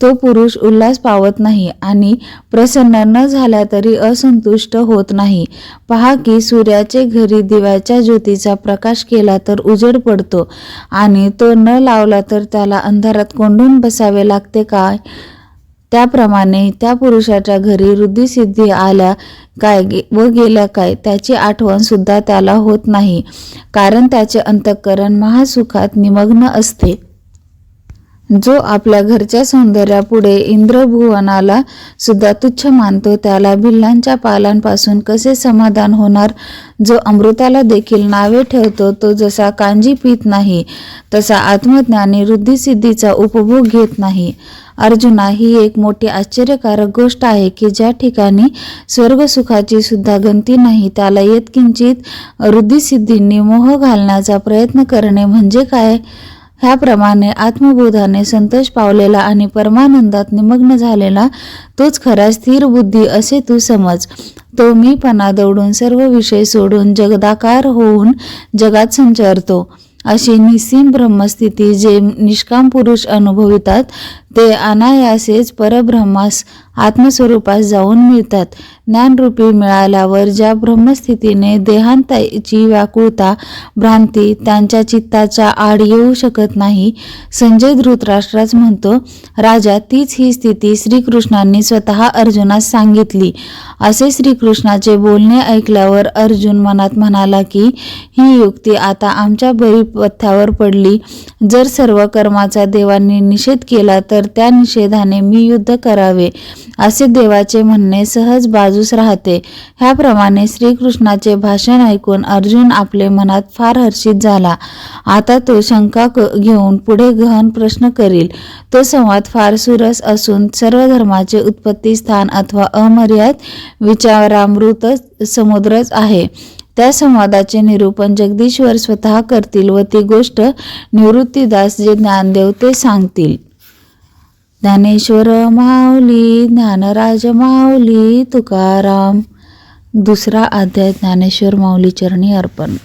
तो पुरुष उल्हास पावत नाही आणि प्रसन्न न झाला तरी असंतुष्ट होत नाही. पहा की सूर्याचे घरी दिव्याच्या ज्योतीचा प्रकाश केला तर उजेड पडतो आणि तो न लावला तर त्याला अंधारात कोंडून बसावे लागते काय? त्याप्रमाणे त्या पुरुषाच्या घरी रुद्धिसिद्धी आल्या काय व गेल्या काय त्याची आठवण सुद्धा त्याला होत नाही, कारण त्याचे अंतःकरण महासुखात निमग्न असते. जो आपल्या घरच्या सौंदर्यापुढे इंद्रभुवनाला सुद्धा तुच्छ मानतो त्याला भिल्लांच्या पालांपासून कसे समाधान होणार? जो अमृताला देखील नावे ठेवतो तो जसा कांजी पित नाही तसा आत्मज्ञानी रुद्धिसिद्धीचा उपभोग घेत नाही. अर्जुना, ही एक मोठी आश्चर्यकारक गोष्ट आहे की ज्या ठिकाणी स्वर्गसुखाची सुद्धा गंती नाही त्याला यत्किंचित रुद्धिसिद्धींनी मोह घालण्याचा प्रयत्न करणे म्हणजे काय? ह्याप्रमाणे आत्मबोधाने संतोष पावलेला आणि परमानंदात निमग्न झालेला तोच खरा स्थिर बुद्धी असे तू समज. तो मीपणा दौडून सर्व विषय सोडून जगदाकार होऊन जगात संचरतो. अशी निस्सीम ब्रह्मस्थिती जे निष्काम पुरुष अनुभवितात ते अनायासेच परब्रह्मास आत्मस्वरूपास जाऊन मिळतात. ज्ञानरूपी मिळाल्यावर ज्या ब्रह्मस्थितीने देहांताची व्याकुळता भ्रांती त्यांच्या चित्ताच्या आड येऊ शकत नाही. संजय धृतराष्ट्रास म्हणतो, राजा, तीच ही स्थिती श्रीकृष्णांनी स्वतः अर्जुनास सांगितली. असे श्रीकृष्णाचे बोलणे ऐकल्यावर अर्जुन मनात म्हणाला की ही युक्ती आता आमच्या बरी पथ्यावर पडली. जर सर्व कर्माचा देवांनी निषेध केला तर त्या निषेधाने मी युद्ध करावे असे देवाचे म्हणणे सहज बाजूस राहते. ह्याप्रमाणे श्रीकृष्णाचे भाषण ऐकून अर्जुन आपले मनात फार हर्षित झाला. आता तो शंका घेऊन पुढे गहन प्रश्न करील. तो संवाद फार सुरस असून सर्व धर्माचे उत्पत्ती स्थान अथवा अमर्याद विचारामृत समुद्रच आहे. त्या संवादाचे निरूपण जगदीश्वर स्वतः करतील व ती गोष्ट निवृत्तीदास जे ज्ञानदेव ते सांगतील. ज्ञानेश्वर माऊली, ज्ञानराज माऊली तुकाराम. 2रा अध्याय ज्ञानेश्वर माऊली चरणी अर्पण.